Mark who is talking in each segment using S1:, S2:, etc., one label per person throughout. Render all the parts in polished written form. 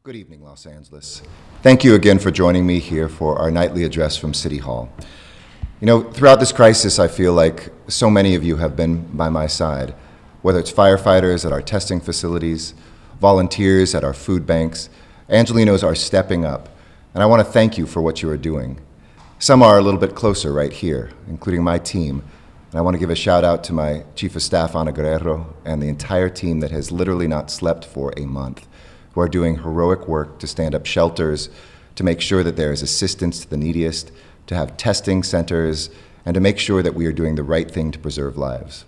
S1: Good evening, Los Angeles. Thank you again for joining me here for our nightly address from City Hall. You know, throughout this crisis, I feel like so many of you have been by my side, whether it's firefighters at our testing facilities, volunteers at our food banks. Angelenos are stepping up, and I want to thank you for what you are doing. Some are a little bit closer right here, including my team. And I want to give a shout out to my Chief of Staff, Ana Guerrero, and the entire team that has literally not slept for a month, who are doing heroic work to stand up shelters, to make sure that there is assistance to the neediest, to have testing centers, and to make sure that we are doing the right thing to preserve lives.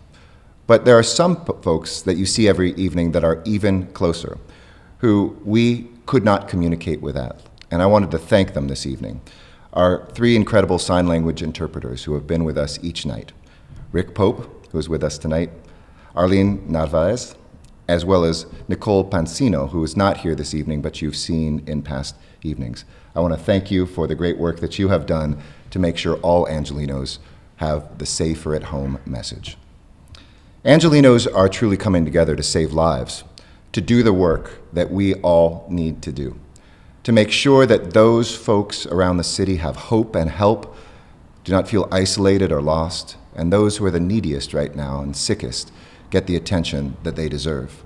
S1: But there are some folks that you see every evening that are even closer, who we could not communicate with that. And I wanted to thank them this evening. Our three incredible sign language interpreters who have been with us each night. Rick Pope, who is with us tonight, Arlene Narvaez, as well as Nicole Pansino, who is not here this evening, but you've seen in past evenings. I want to thank you for the great work that you have done to make sure all Angelenos have the safer at home message. Angelenos are truly coming together to save lives, to do the work that we all need to do, to make sure that those folks around the city have hope and help, do not feel isolated or lost, and those who are the neediest right now and sickest get the attention that they deserve.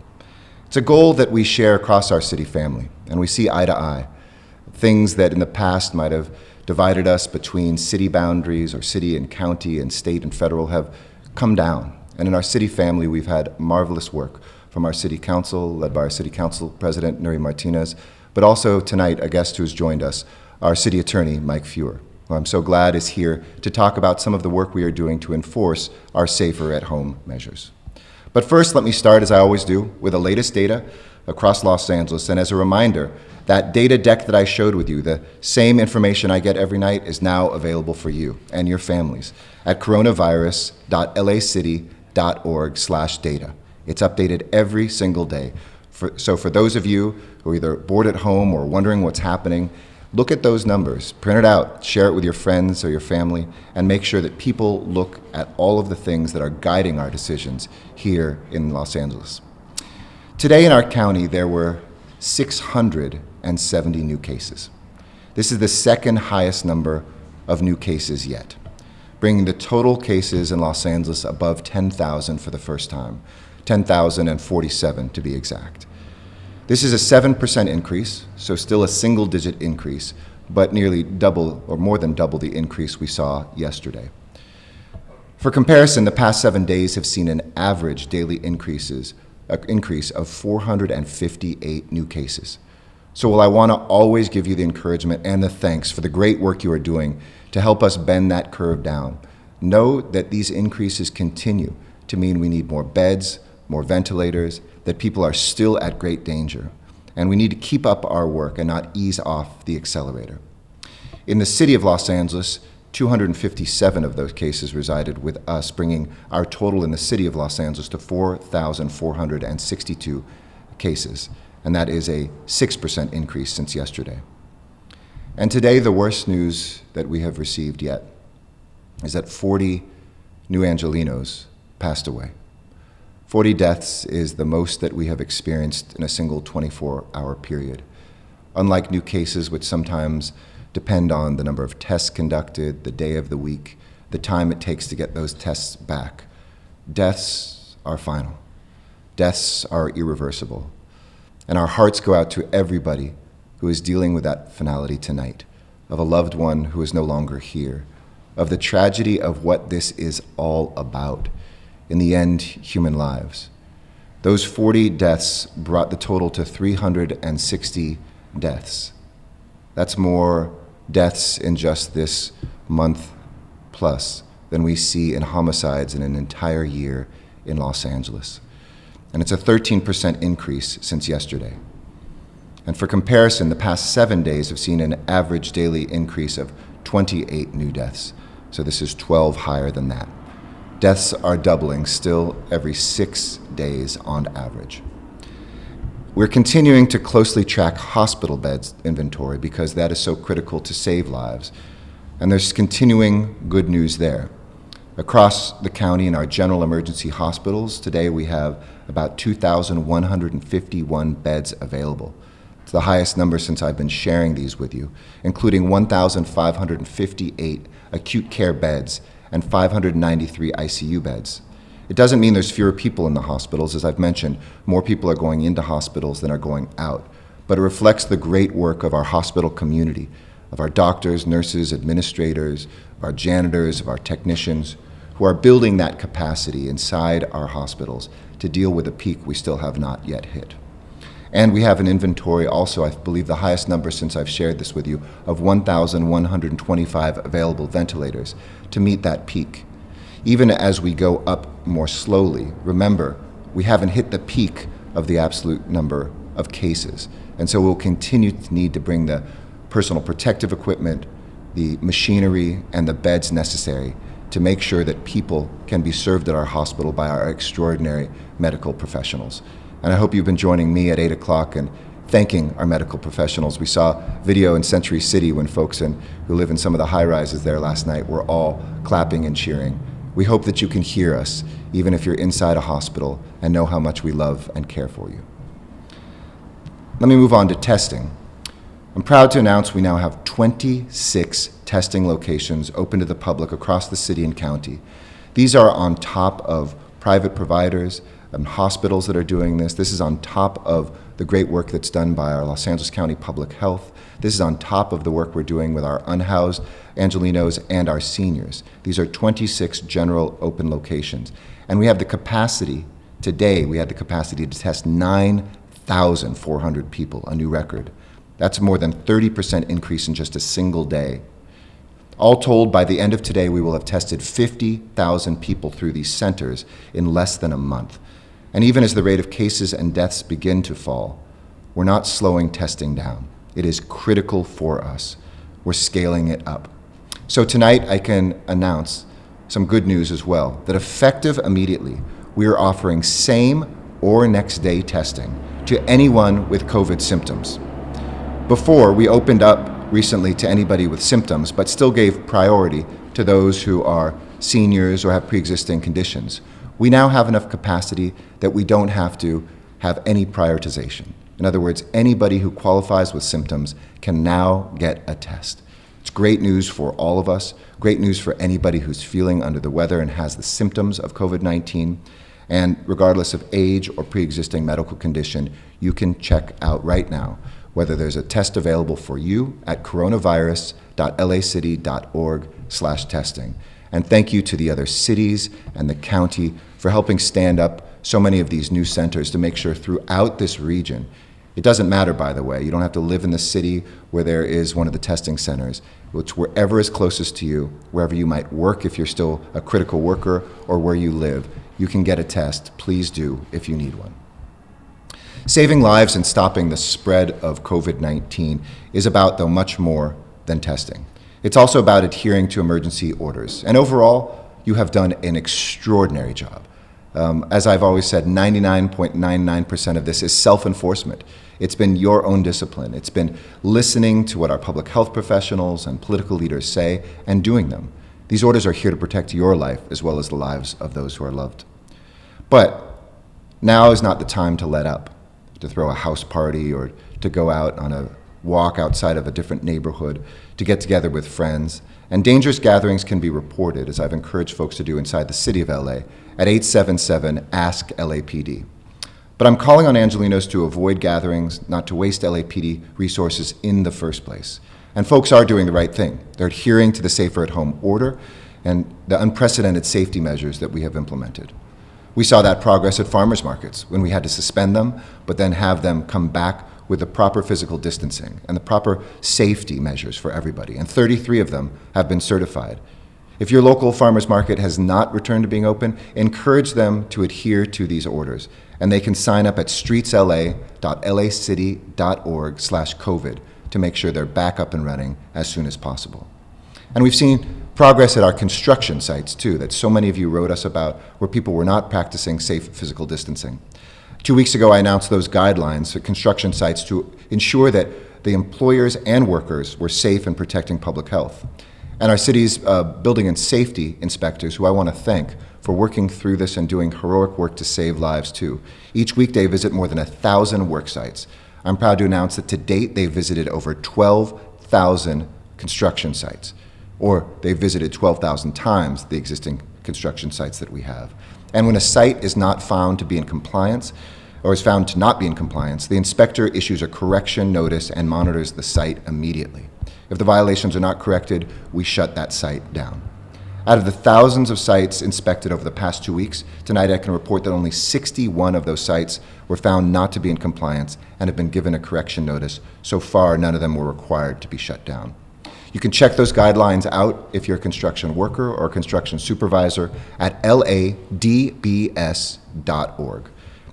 S1: It's a goal that we share across our city family, and we see eye to eye. Things that in the past might have divided us between city boundaries or city and county and state and federal have come down. And in our city family, we've had marvelous work from our city council, led by our city council president, Nuri Martinez, but also tonight, a guest who's joined us, our city attorney, Mike Feuer, who I'm so glad is here to talk about some of the work we are doing to enforce our safer at home measures. But first, let me start, as I always do, with the latest data across Los Angeles. And as a reminder, that data deck that I showed with you, the same information I get every night, is now available for you and your families at coronavirus.lacity.org/data. It's updated every single day. So for those of you who are either bored at home or wondering what's happening, look at those numbers, print it out, share it with your friends or your family, and make sure that people look at all of the things that are guiding our decisions here in Los Angeles. Today in our county, there were 670 new cases. This is the second highest number of new cases yet, bringing the total cases in Los Angeles above 10,000 for the first time, 10,047 to be exact. This is a 7% increase, so still a single-digit increase, but nearly double or more than double the increase we saw yesterday. For comparison, the past 7 days have seen an average daily increase of 458 new cases. So while I want to always give you the encouragement and the thanks for the great work you are doing to help us bend that curve down, know that these increases continue to mean we need more beds, more ventilators, that people are still at great danger, and we need to keep up our work and not ease off the accelerator. In the city of Los Angeles, 257 of those cases resided with us, bringing our total in the city of Los Angeles to 4,462 cases, and that is a 6% increase since yesterday. And today, the worst news that we have received yet is that 40 new Angelenos passed away. 40 deaths is the most that we have experienced in a single 24-hour period. Unlike new cases, which sometimes depend on the number of tests conducted, the day of the week, the time it takes to get those tests back, deaths are final. Deaths are irreversible. And our hearts go out to everybody who is dealing with that finality tonight, of a loved one who is no longer here, of the tragedy of what this is all about. In the end, human lives. Those 40 deaths brought the total to 360 deaths. That's more deaths in just this month plus than we see in homicides in an entire year in Los Angeles. And it's a 13% increase since yesterday. And for comparison, the past 7 days have seen an average daily increase of 28 new deaths. So this is 12 higher than that. Deaths are doubling still every 6 days on average. We're continuing to closely track hospital beds inventory because that is so critical to save lives. And there's continuing good news there. Across the county in our general emergency hospitals, today we have about 2,151 beds available. It's the highest number since I've been sharing these with you, including 1,558 acute care beds and 593 ICU beds. It doesn't mean there's fewer people in the hospitals. As I've mentioned, more people are going into hospitals than are going out. But it reflects the great work of our hospital community, of our doctors, nurses, administrators, of our janitors, of our technicians, who are building that capacity inside our hospitals to deal with a peak we still have not yet hit. And we have an inventory also, I believe the highest number since I've shared this with you, of 1,125 available ventilators to meet that peak. Even as we go up more slowly, remember, we haven't hit the peak of the absolute number of cases. And so we'll continue to need to bring the personal protective equipment, the machinery, and the beds necessary to make sure that people can be served at our hospital by our extraordinary medical professionals. And I hope you've been joining me at 8 o'clock and thanking our medical professionals. We saw video in Century City when folks who live in some of the high-rises there last night were all clapping and cheering. We hope that you can hear us, even if you're inside a hospital, and know how much we love and care for you. Let me move on to testing. I'm proud to announce we now have 26 testing locations open to the public across the city and county. These are on top of private providers and hospitals that are doing this. This is on top of the great work that's done by our Los Angeles County Public Health. This is on top of the work we're doing with our unhoused Angelenos and our seniors. These are 26 general open locations. And we have the capacity, today we had the capacity to test 9,400 people, a new record. That's more than 30% increase in just a single day. All told, by the end of today, we will have tested 50,000 people through these centers in less than a month. And even as the rate of cases and deaths begin to fall, we're not slowing testing down. It is critical for us. We're scaling it up. So tonight I can announce some good news as well, that effective immediately, we are offering same or next day testing to anyone with COVID symptoms. Before, we opened up recently to anybody with symptoms, but still gave priority to those who are seniors or have pre-existing conditions. We now have enough capacity that we don't have to have any prioritization. In other words, anybody who qualifies with symptoms can now get a test. It's great news for all of us, great news for anybody who's feeling under the weather and has the symptoms of COVID-19. And regardless of age or pre-existing medical condition, you can check out right now whether there's a test available for you at coronavirus.lacity.org/testing. And thank you to the other cities and the county for helping stand up so many of these new centers to make sure throughout this region, it doesn't matter, by the way, you don't have to live in the city where there is one of the testing centers. It's wherever is closest to you, wherever you might work if you're still a critical worker, or where you live, you can get a test. Please do if you need one. Saving lives and stopping the spread of COVID-19 is about, though, much more than testing. It's also about adhering to emergency orders. And overall, you have done an extraordinary job. As I've always said, 99.99% of this is self-enforcement. It's been your own discipline. It's been listening to what our public health professionals and political leaders say and doing them. These orders are here to protect your life as well as the lives of those who are loved. But now is not the time to let up, to throw a house party or to go out on a walk outside of a different neighborhood, to get together with friends. And dangerous gatherings can be reported, as I've encouraged folks to do inside the city of LA, at 877-ASK-LAPD. But I'm calling on Angelenos to avoid gatherings, not to waste LAPD resources in the first place. And folks are doing the right thing. They're adhering to the Safer at Home order and the unprecedented safety measures that we have implemented. We saw that progress at farmers markets when we had to suspend them, but then have them come back with the proper physical distancing and the proper safety measures for everybody. And 33 of them have been certified. If your local farmers market has not returned to being open, encourage them to adhere to these orders. And they can sign up at streetsla.lacity.org/COVID to make sure they're back up and running as soon as possible. And we've seen progress at our construction sites too, that so many of you wrote us about, where people were not practicing safe physical distancing. 2 weeks ago, I announced those guidelines for construction sites to ensure that the employers and workers were safe in protecting public health. And our city's building and safety inspectors, who I want to thank for working through this and doing heroic work to save lives too. Each week they visit more than 1,000 work sites. I'm proud to announce that to date they've visited over 12,000 construction sites, or they've visited 12,000 times the existing construction sites that we have. And when a site is not found to be in compliance, or is found to not be in compliance, the inspector issues a correction notice and monitors the site immediately. If the violations are not corrected, we shut that site down. Out of the thousands of sites inspected over the past 2 weeks, tonight I can report that only 61 of those sites were found not to be in compliance and have been given a correction notice. So far, none of them were required to be shut down. You can check those guidelines out if you're a construction worker or a construction supervisor at ladbs.org.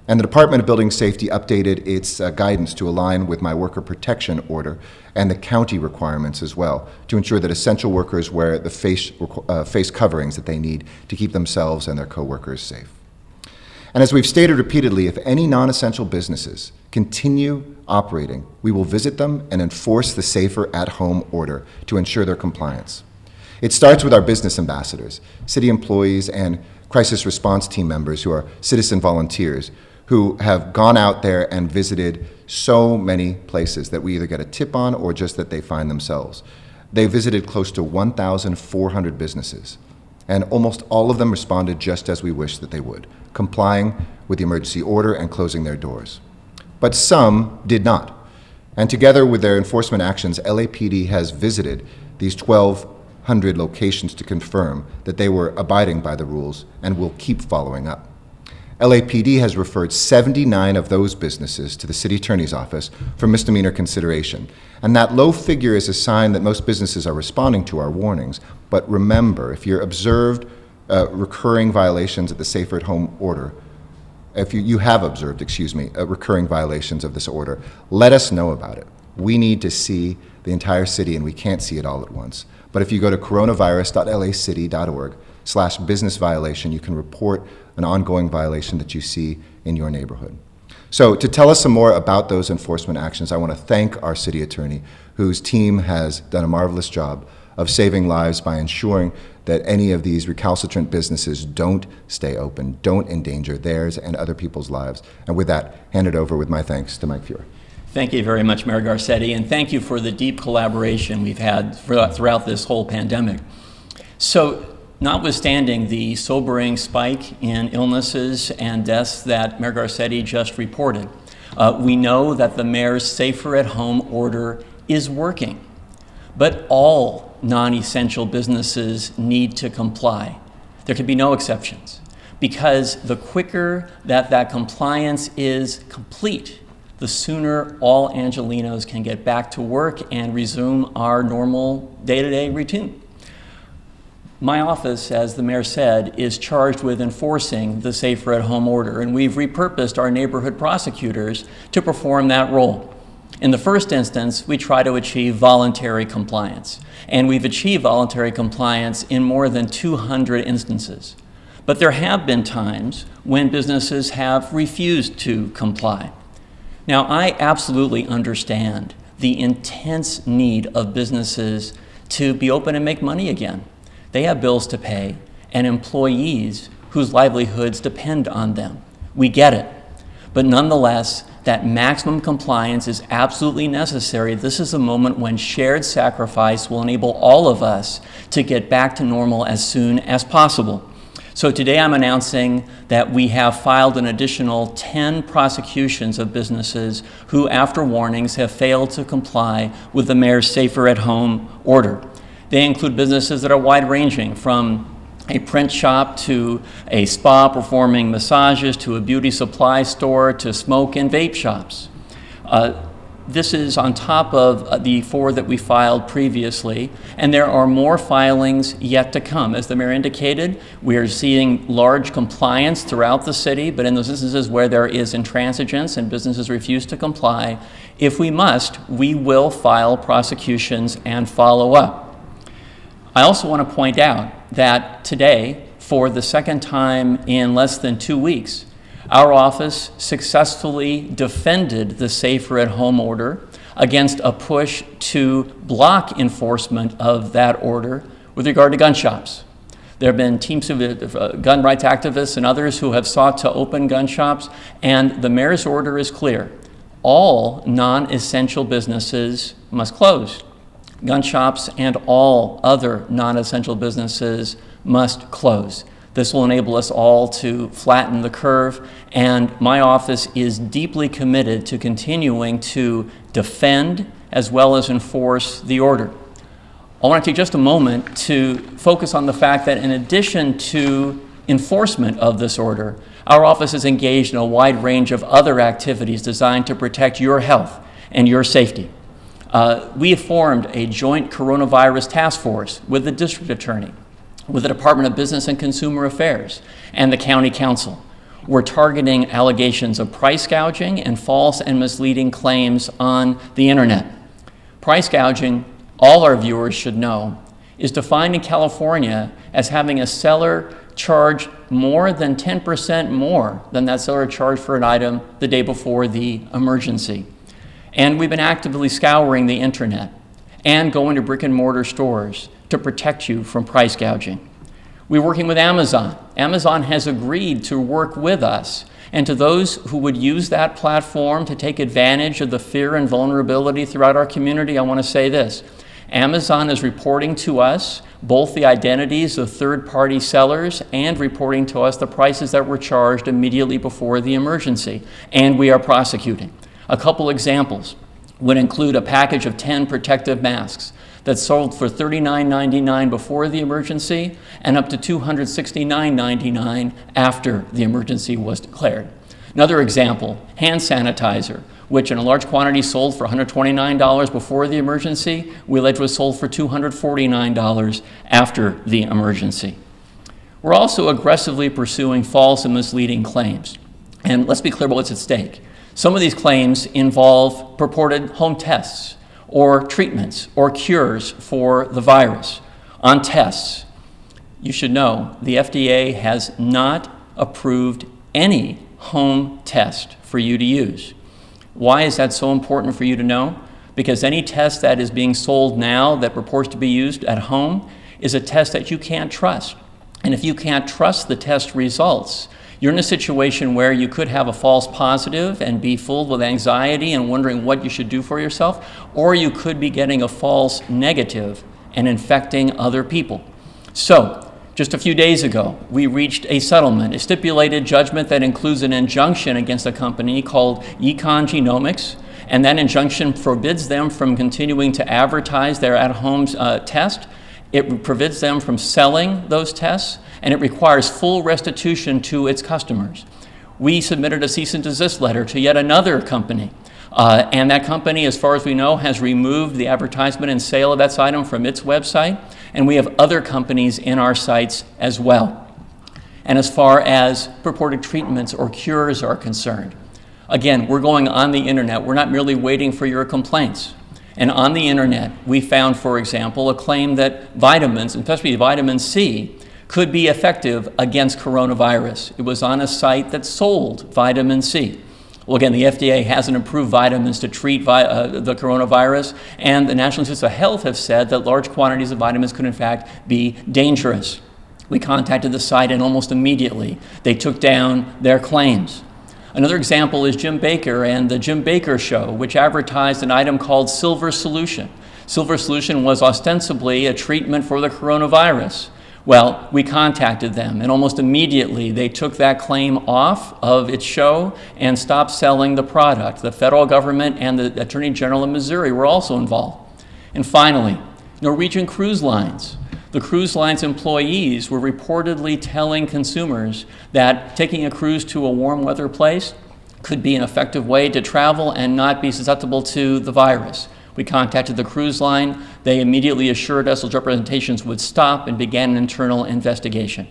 S1: And the Department of Building Safety updated its guidance to align with my worker protection order and the county requirements as well, to ensure that essential workers wear the face coverings that they need to keep themselves and their coworkers safe. And as we've stated repeatedly, if any non-essential businesses continue operating, we will visit them and enforce the Safer at Home order to ensure their compliance. It starts with our business ambassadors, city employees, and crisis response team members who are citizen volunteers who have gone out there and visited so many places that we either get a tip on or just that they find themselves. They visited close to 1,400 businesses, and almost all of them responded just as we wished that they would, complying with the emergency order and closing their doors. But some did not. And together with their enforcement actions, LAPD has visited these 1,200 locations to confirm that they were abiding by the rules and will keep following up. LAPD has referred 79 of those businesses to the city attorney's office for misdemeanor consideration. And that low figure is a sign that most businesses are responding to our warnings. But remember, if you're observed recurring violations of the Safer at Home order, if you have observed, recurring violations of this order, let us know about it. We need to see the entire city, and we can't see it all at once. But if you go to coronavirus.lacity.org/business violation, you can report an ongoing violation that you see in your neighborhood. So to tell us some more about those enforcement actions, I want to thank our city attorney, whose team has done a marvelous job of saving lives by ensuring that any of these recalcitrant businesses don't stay open, don't endanger theirs and other people's lives. And with that, hand it over with my thanks to Mike Feuer.
S2: Thank you very much, Mayor Garcetti, and thank you for the deep collaboration we've had throughout this whole pandemic. So, notwithstanding the sobering spike in illnesses and deaths that Mayor Garcetti just reported, we know that the mayor's Safer at Home order is working. But all non-essential businesses need to comply. There can be no exceptions, because the quicker that compliance is complete, the sooner all Angelenos can get back to work and resume our normal day-to-day routine. My office, as the mayor said, is charged with enforcing the Safer at Home order, and we've repurposed our neighborhood prosecutors to perform that role. In the first instance, we try to achieve voluntary compliance, and we've achieved voluntary compliance in more than 200 instances. But there have been times when businesses have refused to comply. Now, I absolutely understand the intense need of businesses to be open and make money again. They have bills to pay and employees whose livelihoods depend on them. We get it. But nonetheless, that maximum compliance is absolutely necessary. This is a moment when shared sacrifice will enable all of us to get back to normal as soon as possible. So today I'm announcing that we have filed an additional 10 prosecutions of businesses who, after warnings, have failed to comply with the mayor's Safer at Home order. They include businesses that are wide-ranging, from a print shop to a spa performing massages to a beauty supply store to smoke and vape shops. This is on top of the 4 that we filed previously, and there are more filings yet to come. As the mayor indicated, we are seeing large compliance throughout the city, but in those instances where there is intransigence and businesses refuse to comply, if we must, we will file prosecutions and follow up. I also want to point out that today, for the second time in less than 2 weeks, our office successfully defended the Safer at Home order against a push to block enforcement of that order with regard to gun shops. There have been teams of gun rights activists and others who have sought to open gun shops, and the mayor's order is clear. all non-essential businesses must close. Gun shops and all other non-essential businesses must close. This will enable us all to flatten the curve, and my office is deeply committed to continuing to defend as well as enforce the order. I want to take just a moment to focus on the fact that in addition to enforcement of this order, our office is engaged in a wide range of other activities designed to protect your health and your safety. We have formed a joint coronavirus task force with the district attorney, with the Department of Business and Consumer Affairs, and the county council. We're targeting allegations of price gouging and false and misleading claims on the internet. Price gouging, all our viewers should know, is defined in California as having a seller charge more than 10% more than that seller charged for an item the day before the emergency. And we've been actively scouring the internet and going to brick and mortar stores to protect you from price gouging. We're working with Amazon. Amazon has agreed to work with us. And to those who would use that platform to take advantage of the fear and vulnerability throughout our community, I want to say this. Amazon is reporting to us both the identities of third-party sellers and reporting to us the prices that were charged immediately before the emergency, and we are prosecuting. A couple examples would include a package of 10 protective masks that sold for $39.99 before the emergency and up to $269.99 after the emergency was declared. Another example, hand sanitizer, which in a large quantity sold for $129 before the emergency, we allege was sold for $249 after the emergency. We're also aggressively pursuing false and misleading claims. And let's be clear about what's at stake. Some of these claims involve purported home tests or treatments or cures for the virus. On tests, you should know the FDA has not approved any home test for you to use. Why is that so important for you to know? Because any test that is being sold now that purports to be used at home is a test that you can't trust. And if you can't trust the test results, you're in a situation where you could have a false positive and be filled with anxiety and wondering what you should do for yourself, or you could be getting a false negative and infecting other people. So, just a few days ago, we reached a settlement, a stipulated judgment that includes an injunction against a company called Econ Genomics, and that injunction forbids them from continuing to advertise their at-home test. It forbids them from selling those tests, and it requires full restitution to its customers. We submitted a cease and desist letter to yet another company, and that company, as far as we know, has removed the advertisement and sale of that item from its website, and we have other companies in our sites as well. And as far as purported treatments or cures are concerned, again, we're going on the internet. We're not merely waiting for your complaints. And on the internet, we found, for example, a claim that vitamins, especially vitamin C, could be effective against coronavirus. It was on a site that sold vitamin C. Well, again, the FDA hasn't approved vitamins to treat the coronavirus, and the National Institutes of Health have said that large quantities of vitamins could, in fact, be dangerous. We contacted the site, and almost immediately they took down their claims. Another example is Jim Bakker and the Jim Bakker Show, which advertised an item called Silver Solution. Silver Solution was ostensibly a treatment for the coronavirus. Well, we contacted them, and almost immediately they took that claim off of its show and stopped selling the product. The federal government and the Attorney General of Missouri were also involved. And finally, Norwegian Cruise Lines. The cruise lines employees were reportedly telling consumers that taking a cruise to a warm weather place could be an effective way to travel and not be susceptible to the virus. We contacted the cruise line. They immediately assured us those representations would stop and began an internal investigation.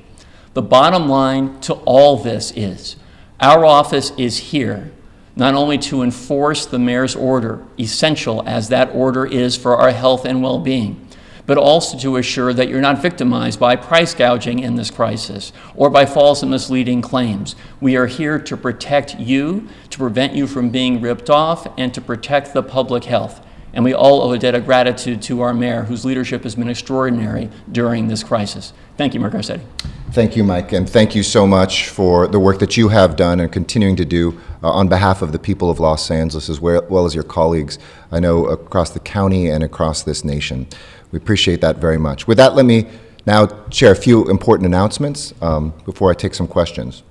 S2: The bottom line to all this is our office is here not only to enforce the mayor's order, essential as that order is for our health and well-being, but also to assure that you're not victimized by price gouging in this crisis or by false and misleading claims. We are here to protect you, to prevent you from being ripped off, and to protect the public health. And we all owe a debt of gratitude to our mayor, whose leadership has been extraordinary during this crisis. Thank you, Mayor Garcetti.
S1: Thank you, Mike, and thank you so much for the work that you have done and continuing to do on behalf of the people of Los Angeles, as well as your colleagues, I know, across the county and across this nation. We appreciate that very much. With that, let me now share a few important announcements before I take some questions.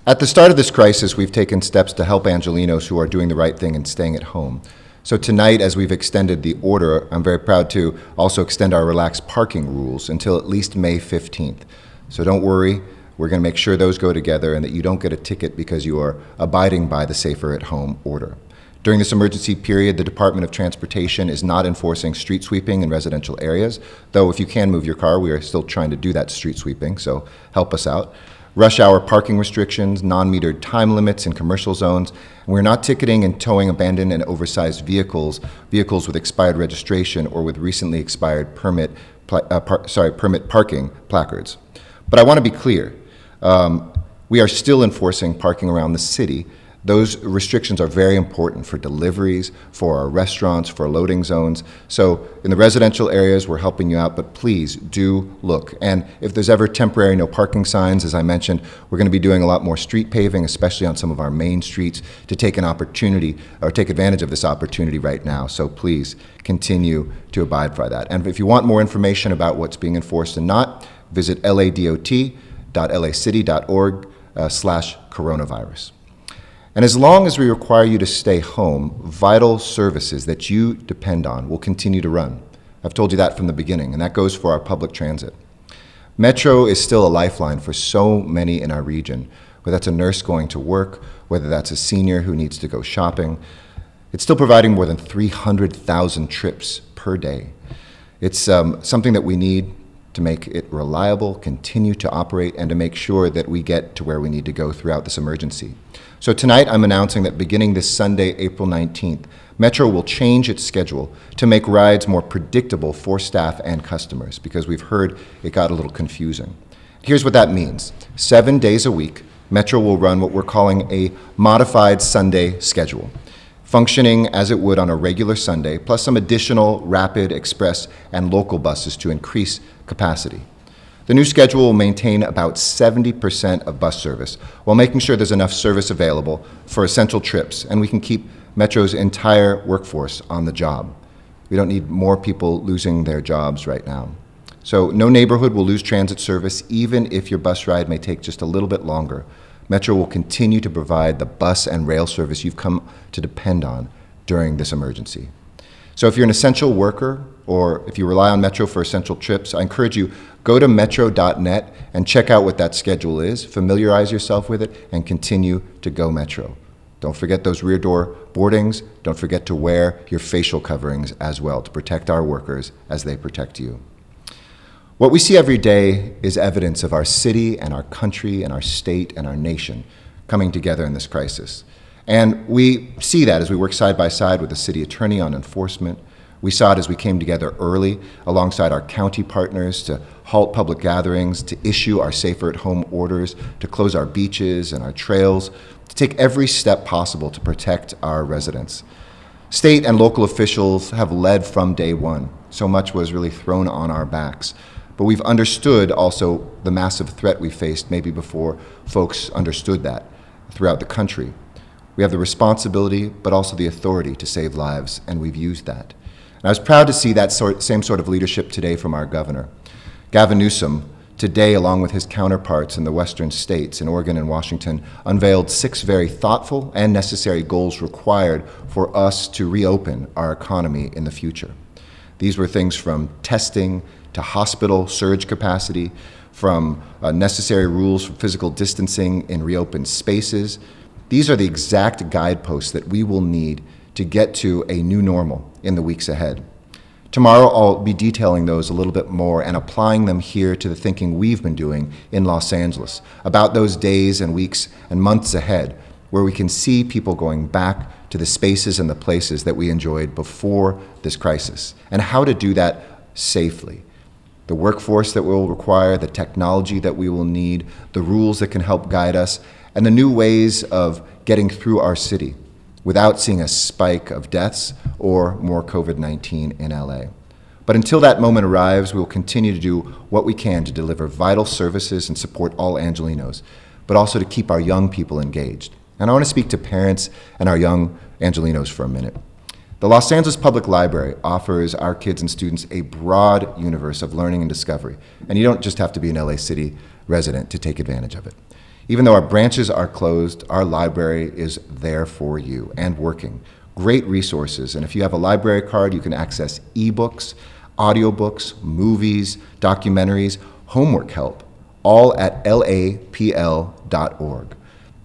S1: At the start of this crisis, we've taken steps to help Angelenos who are doing the right thing and staying at home. So tonight, as we've extended the order, I'm very proud to also extend our relaxed parking rules until at least May 15th. So don't worry, we're going to make sure those go together and that you don't get a ticket because you are abiding by the Safer at Home order. During this emergency period, the Department of Transportation is not enforcing street sweeping in residential areas, though if you can move your car, we are still trying to do that street sweeping, so help us out. Rush hour parking restrictions, non-metered time limits in commercial zones, and we're not ticketing and towing abandoned and oversized vehicles with expired registration or with recently expired permit parking placards. But I want to be clear, we are still enforcing parking around the city. Those restrictions are very important for deliveries, for our restaurants, for loading zones. So in the residential areas, we're helping you out, but please do look. And if there's ever temporary no parking signs, as I mentioned, we're going to be doing a lot more street paving, especially on some of our main streets, to take an opportunity or take advantage of this opportunity right now. So please continue to abide by that. And if you want more information about what's being enforced and not, visit ladot.lacity.org/coronavirus. And as long as we require you to stay home, vital services that you depend on will continue to run. I've told you that from the beginning, and that goes for our public transit. Metro is still a lifeline for so many in our region, whether that's a nurse going to work, whether that's a senior who needs to go shopping. It's still providing more than 300,000 trips per day. It's something that we need to make it reliable, continue to operate, and to make sure that we get to where we need to go throughout this emergency. So tonight I'm announcing that beginning this Sunday, April 19th, Metro will change its schedule to make rides more predictable for staff and customers, because we've heard it got a little confusing. Here's what that means. 7 days a week, Metro will run what we're calling a modified Sunday schedule, functioning as it would on a regular Sunday, plus some additional rapid, express, and local buses to increase capacity. The new schedule will maintain about 70% of bus service while making sure there's enough service available for essential trips, and we can keep Metro's entire workforce on the job. We don't need more people losing their jobs right now. So no neighborhood will lose transit service, even if your bus ride may take just a little bit longer. Metro will continue to provide the bus and rail service you've come to depend on during this emergency. So if you're an essential worker, or if you rely on Metro for essential trips, I encourage you, go to metro.net and check out what that schedule is, familiarize yourself with it, and continue to go Metro. Don't forget those rear door boardings. Don't forget to wear your facial coverings as well to protect our workers as they protect you. What we see every day is evidence of our city and our country and our state and our nation coming together in this crisis. And we see that as we work side by side with the city attorney on enforcement. We saw it as we came together early alongside our county partners to halt public gatherings, to issue our Safer at Home orders, to close our beaches and our trails, to take every step possible to protect our residents. State and local officials have led from day one. So much was really thrown on our backs. But we've understood also the massive threat we faced maybe before folks understood that throughout the country. We have the responsibility, but also the authority to save lives, and we've used that. And I was proud to see that same sort of leadership today from our governor. Gavin Newsom, today, along with his counterparts in the western states, in Oregon and Washington, unveiled 6 very thoughtful and necessary goals required for us to reopen our economy in the future. These were things from testing to hospital surge capacity, from necessary rules for physical distancing in reopened spaces. These are the exact guideposts that we will need to get to a new normal in the weeks ahead. Tomorrow, I'll be detailing those a little bit more and applying them here to the thinking we've been doing in Los Angeles about those days and weeks and months ahead where we can see people going back to the spaces and the places that we enjoyed before this crisis, and how to do that safely. The workforce that we'll require, the technology that we will need, the rules that can help guide us, and the new ways of getting through our city without seeing a spike of deaths or more COVID-19 in LA. But until that moment arrives, we will continue to do what we can to deliver vital services and support all Angelenos, but also to keep our young people engaged. And I want to speak to parents and our young Angelenos for a minute. The Los Angeles Public Library offers our kids and students a broad universe of learning and discovery, and you don't just have to be an LA City resident to take advantage of it. Even though our branches are closed, our library is there for you and working. Great resources, and if you have a library card, you can access ebooks, audiobooks, movies, documentaries, homework help, all at lapl.org.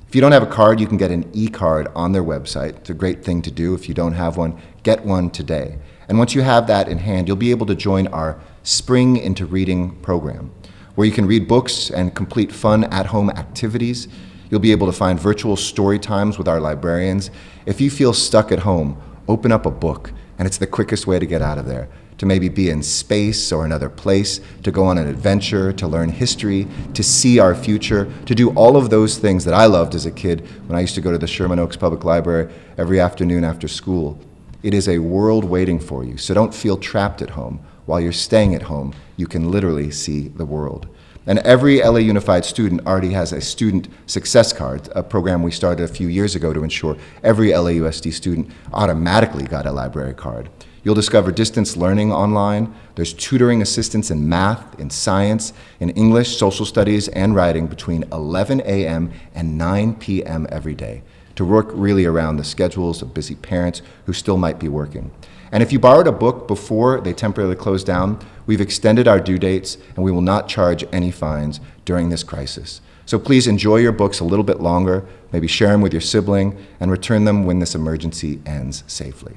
S1: If you don't have a card, you can get an e-card on their website. It's a great thing to do. If you don't have one, get one today. And once you have that in hand, you'll be able to join our Spring into Reading program, where you can read books and complete fun at-home activities. You'll be able to find virtual story times with our librarians. If you feel stuck at home, open up a book, and it's the quickest way to get out of there, to maybe be in space or another place, to go on an adventure, to learn history, to see our future, to do all of those things that I loved as a kid when I used to go to the Sherman Oaks Public Library every afternoon after school. It is a world waiting for you, so don't feel trapped at home. While you're staying at home, you can literally see the world. And every LA Unified student already has a student success card, a program we started a few years ago to ensure every LAUSD student automatically got a library card. You'll discover distance learning online. There's tutoring assistance in math, in science, in English, social studies, and writing between 11 a.m. and 9 p.m. every day to work really around the schedules of busy parents who still might be working. And if you borrowed a book before they temporarily close down, we've extended our due dates and we will not charge any fines during this crisis. So please enjoy your books a little bit longer, maybe share them with your sibling, and return them when this emergency ends safely.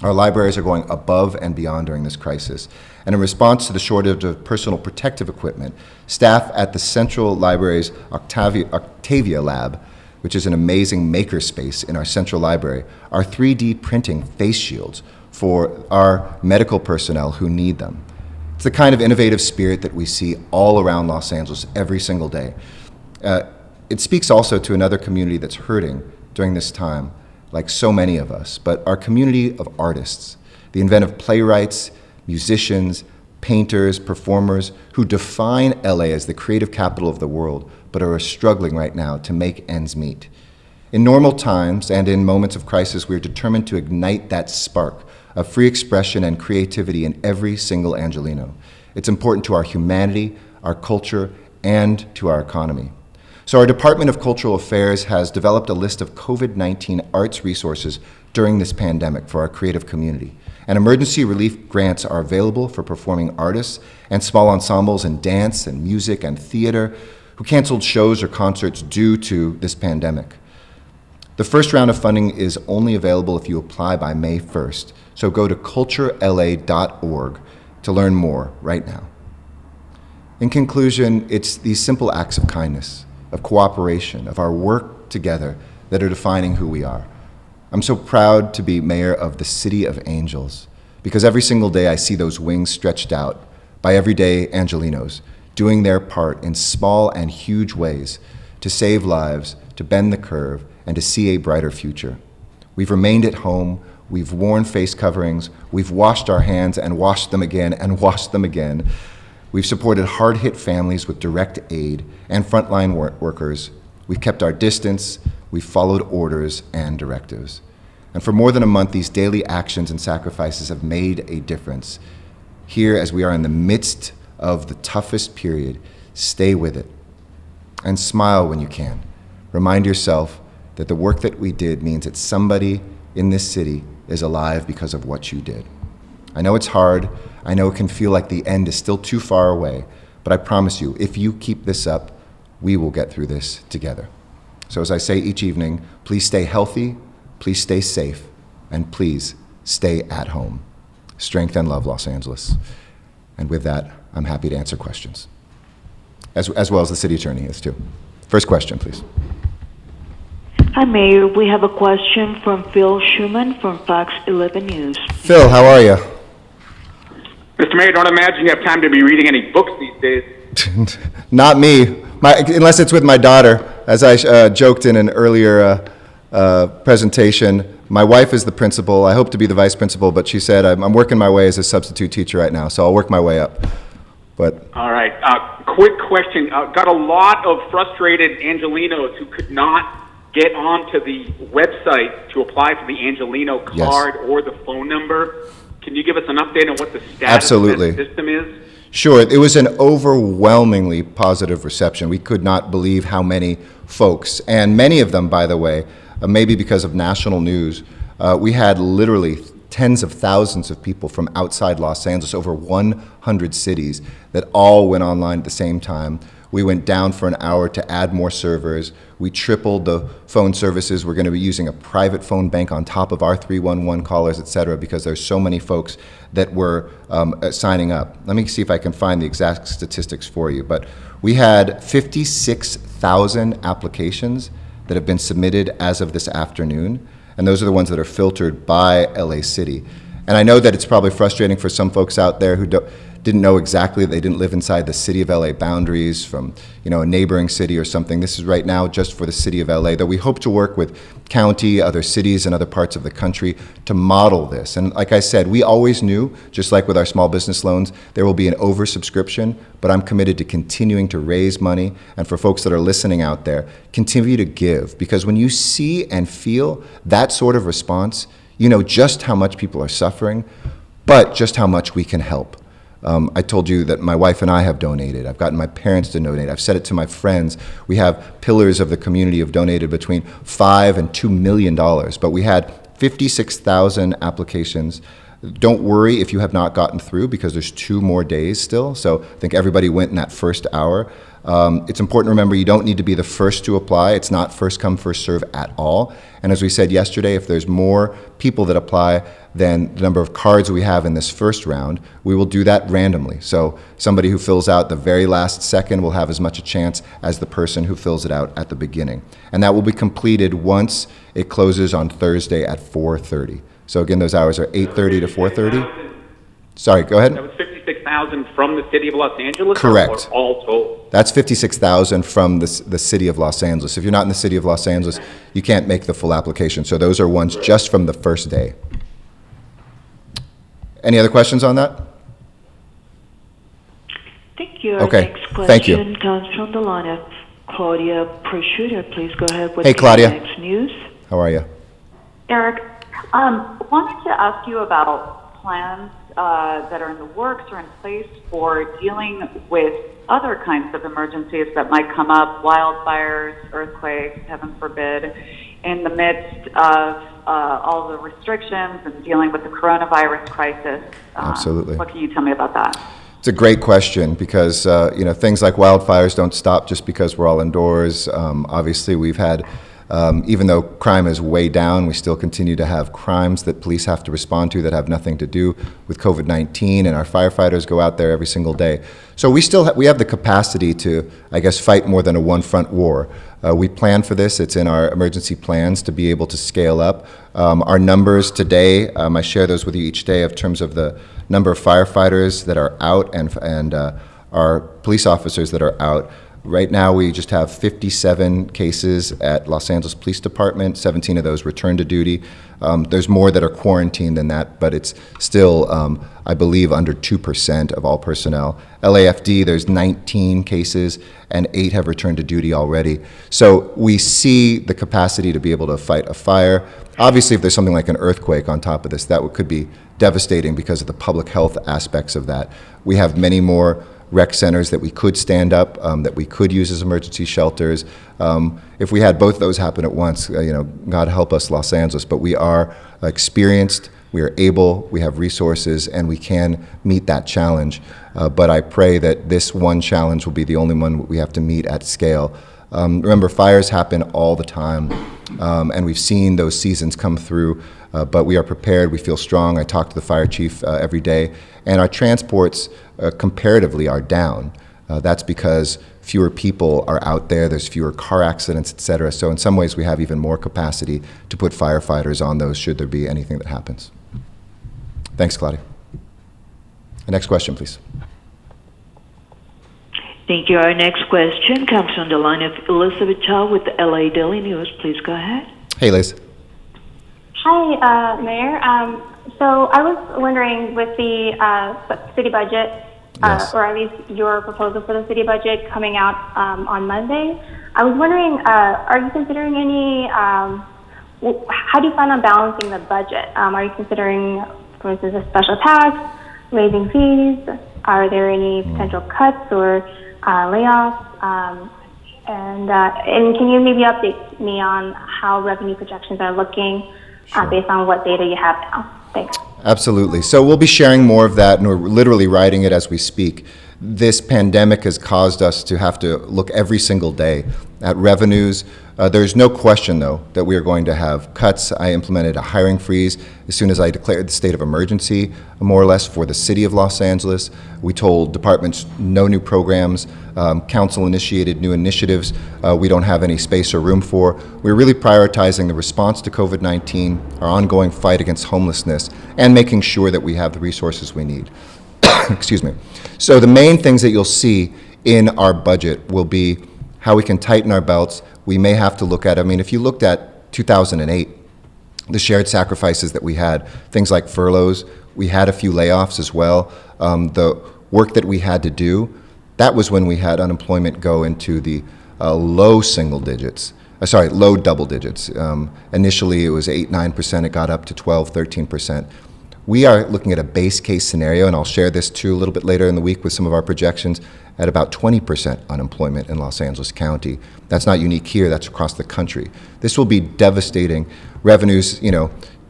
S1: Our libraries are going above and beyond during this crisis. And in response to the shortage of personal protective equipment, staff at the Central Library's Octavia Lab, which is an amazing makerspace in our Central Library, are 3D printing face shields for our medical personnel who need them. It's the kind of innovative spirit that we see all around Los Angeles every single day. It speaks also to another community that's hurting during this time, like so many of us, but our community of artists, the inventive playwrights, musicians, painters, performers who define LA as the creative capital of the world, but are struggling right now to make ends meet. In normal times and in moments of crisis, we are determined to ignite that spark of free expression and creativity in every single Angeleno. It's important to our humanity, our culture, and to our economy. So our Department of Cultural Affairs has developed a list of COVID-19 arts resources during this pandemic for our creative community. And emergency relief grants are available for performing artists and small ensembles in dance and music and theater who canceled shows or concerts due to this pandemic. The first round of funding is only available if you apply by May 1st, so go to culturela.org to learn more right now. In conclusion, it's these simple acts of kindness, of cooperation, of our work together that are defining who we are. I'm so proud to be mayor of the City of Angels because every single day I see those wings stretched out by everyday Angelenos doing their part in small and huge ways to save lives, to bend the curve, and to see a brighter future. We've remained at home, we've worn face coverings, we've washed our hands and washed them again and washed them again. We've supported hard-hit families with direct aid and frontline workers. We've kept our distance, we've followed orders and directives. And for more than a month, these daily actions and sacrifices have made a difference. Here, as we are in the midst of the toughest period, stay with it and smile when you can. Remind yourself that the work that we did means that somebody in this city is alive because of what you did. I know it's hard. I know it can feel like the end is still too far away, but I promise you, if you keep this up, we will get through this together. So as I say each evening, please stay healthy, please stay safe, and please stay at home. Strength and love, Los Angeles. And with that, I'm happy to answer questions, as well as the city attorney is too. First question, please.
S3: Hi, Mayor. We have a question from Phil Schuman from Fox 11 News.
S1: Phil, how are you?
S4: Mr. Mayor, don't imagine you have time to be reading any books these days.
S1: Not me, unless it's with my daughter, as I joked in an earlier presentation. My wife is the principal. I hope to be the vice principal, but she said I'm working my way as a substitute teacher right now, so I'll work my way up. But
S4: All right. Quick question. Got a lot of frustrated Angelenos who could not get onto the website to apply for the Angeleno
S1: Yes.
S4: card or the phone number. Can you give us an update on what the status
S1: Absolutely.
S4: of that system is?
S1: sure, it was an overwhelmingly positive reception. We could not believe how many folks, and many of them, by the way, maybe because of national news, we had literally tens of thousands of people from outside Los Angeles, over 100 cities, that all went online at the same time. We went down for an hour to add more servers. We tripled the phone services. We're going to be using a private phone bank on top of our 311 callers, et cetera, because there's so many folks that were signing up. Let me see if I can find the exact statistics for you. But we had 56,000 applications that have been submitted as of this afternoon, and those are the ones that are filtered by LA City. And I know that it's probably frustrating for some folks out there who didn't know exactly, they didn't live inside the city of LA boundaries from, a neighboring city or something. This is right now just for the city of LA, though we hope to work with county, other cities, and other parts of the country to model this. And like I said, we always knew, just like with our small business loans, there will be an oversubscription, but I'm committed to continuing to raise money. And for folks that are listening out there, continue to give, because when you see and feel that sort of response, you know just how much people are suffering, but just how much we can help. I told you that my wife and I have donated. I've gotten my parents to donate. I've said it to my friends. We have pillars of the community have donated between $5 and $2 million, but we had 56,000 applications. Don't worry if you have not gotten through, because there's 2 more days still. So I think everybody went in that first hour. It's important to remember you don't need to be the first to apply. It's not first come, first serve at all. And as we said yesterday, if there's more people that apply than the number of cards we have in this first round, we will do that randomly. So somebody who fills out the very last second will have as much a chance as the person who fills it out at the beginning. And that will be completed once it closes on Thursday at 4:30. So again, those hours are 8:30 to 4:30. Sorry, go ahead.
S4: That was 56,000 from the city of Los Angeles?
S1: Correct.
S4: Or all told?
S1: That's 56,000 from the city of Los Angeles. If you're not in the city of Los Angeles, you can't make the full application. So those are ones just from the first day. Any other questions on that?
S3: Thank you.
S1: Okay,
S3: Our next question
S1: thank you.
S3: comes from the line of Claudia Prosciutto. Please go ahead with
S1: Hey, Claudia.
S3: the next news.
S1: How are you?
S5: Eric, wanted to ask you about plans that are in the works or in place for dealing with other kinds of emergencies that might come up, wildfires, earthquakes, heaven forbid, in the midst of all the restrictions and dealing with the coronavirus crisis.
S1: Absolutely.
S5: What can you tell me about that?
S1: It's a great question, because things like wildfires don't stop just because we're all indoors. Obviously, we've had, even though crime is way down, we still continue to have crimes that police have to respond to that have nothing to do with COVID-19, and our firefighters go out there every single day. So we have the capacity to, I guess, fight more than a one-front war. We plan for this. It's in our emergency plans to be able to scale up. Our numbers today, I share those with you each day in terms of the number of firefighters that are out and our police officers that are out. Right now, we just have 57 cases at Los Angeles Police Department, 17 of those return to duty. There's more that are quarantined than that, but it's still, I believe, under 2% of all personnel. LAFD, there's 19 cases, and 8 have returned to duty already. So we see the capacity to be able to fight a fire. Obviously, if there's something like an earthquake on top of this, that could be devastating because of the public health aspects of that. We have many more rec centers that we could stand up, that we could use as emergency shelters. If we had both those happen at once, God help us, Los Angeles, but we are experienced, we are able, we have resources, and we can meet that challenge. But I pray that this one challenge will be the only one we have to meet at scale. Remember, fires happen all the time, and we've seen those seasons come through, but we are prepared, we feel strong. I talk to the fire chief every day, and our transports comparatively are down. That's because fewer people are out there, there's fewer car accidents, et cetera. So in some ways we have even more capacity to put firefighters on those should there be anything that happens. Thanks, Claudia. Next question, please.
S3: Thank you. Our next question comes from the line of Elizabeth Chow with the LA Daily News. Please go ahead.
S1: Hey, Liz.
S6: Hi, Mayor. So I was wondering, with the city budget,
S1: Yes.
S6: or at least your proposal for the city budget coming out on Monday, I was wondering, are you considering any, how do you plan on balancing the budget? Are you considering, for instance, a special tax, raising fees? Are there any potential cuts or layoffs? And can you maybe update me on how revenue projections are looking based on what data you have now? Thanks.
S1: Absolutely. So we'll be sharing more of that, and we're literally writing it as we speak. This pandemic has caused us to have to look every single day at revenues. There's no question, though, that we are going to have cuts. I implemented a hiring freeze as soon as I declared the state of emergency, more or less, for the city of Los Angeles. We told departments no new programs. Council initiated new initiatives we don't have any space or room for. We're really prioritizing the response to COVID-19, our ongoing fight against homelessness, and making sure that we have the resources we need. Excuse me. So the main things that you'll see in our budget will be how we can tighten our belts. We may have to look at, I mean, if you looked at 2008, the shared sacrifices that we had, things like furloughs, we had a few layoffs as well. The work that we had to do, that was when we had unemployment go into the low double digits. Initially, it was 8-9%. It got up to 12-13%. We are looking at a base case scenario, and I'll share this too a little bit later in the week with some of our projections, at about 20% unemployment in Los Angeles County. That's not unique here, that's across the country. This will be devastating. Revenues,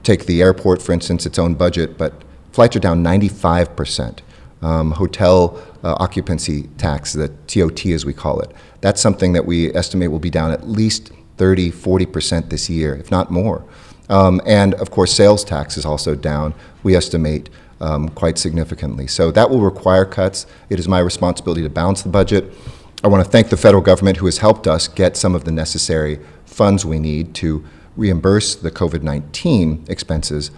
S1: take the airport, for instance, its own budget, but flights are down 95%. Hotel occupancy tax, the TOT as we call it, that's something that we estimate will be down at least 30-40% this year, if not more. And of course, sales tax is also down, we estimate, quite significantly. So that will require cuts. It is my responsibility to balance the budget. I want to thank the federal government who has helped us get some of the necessary funds we need to reimburse the COVID-19 expenses.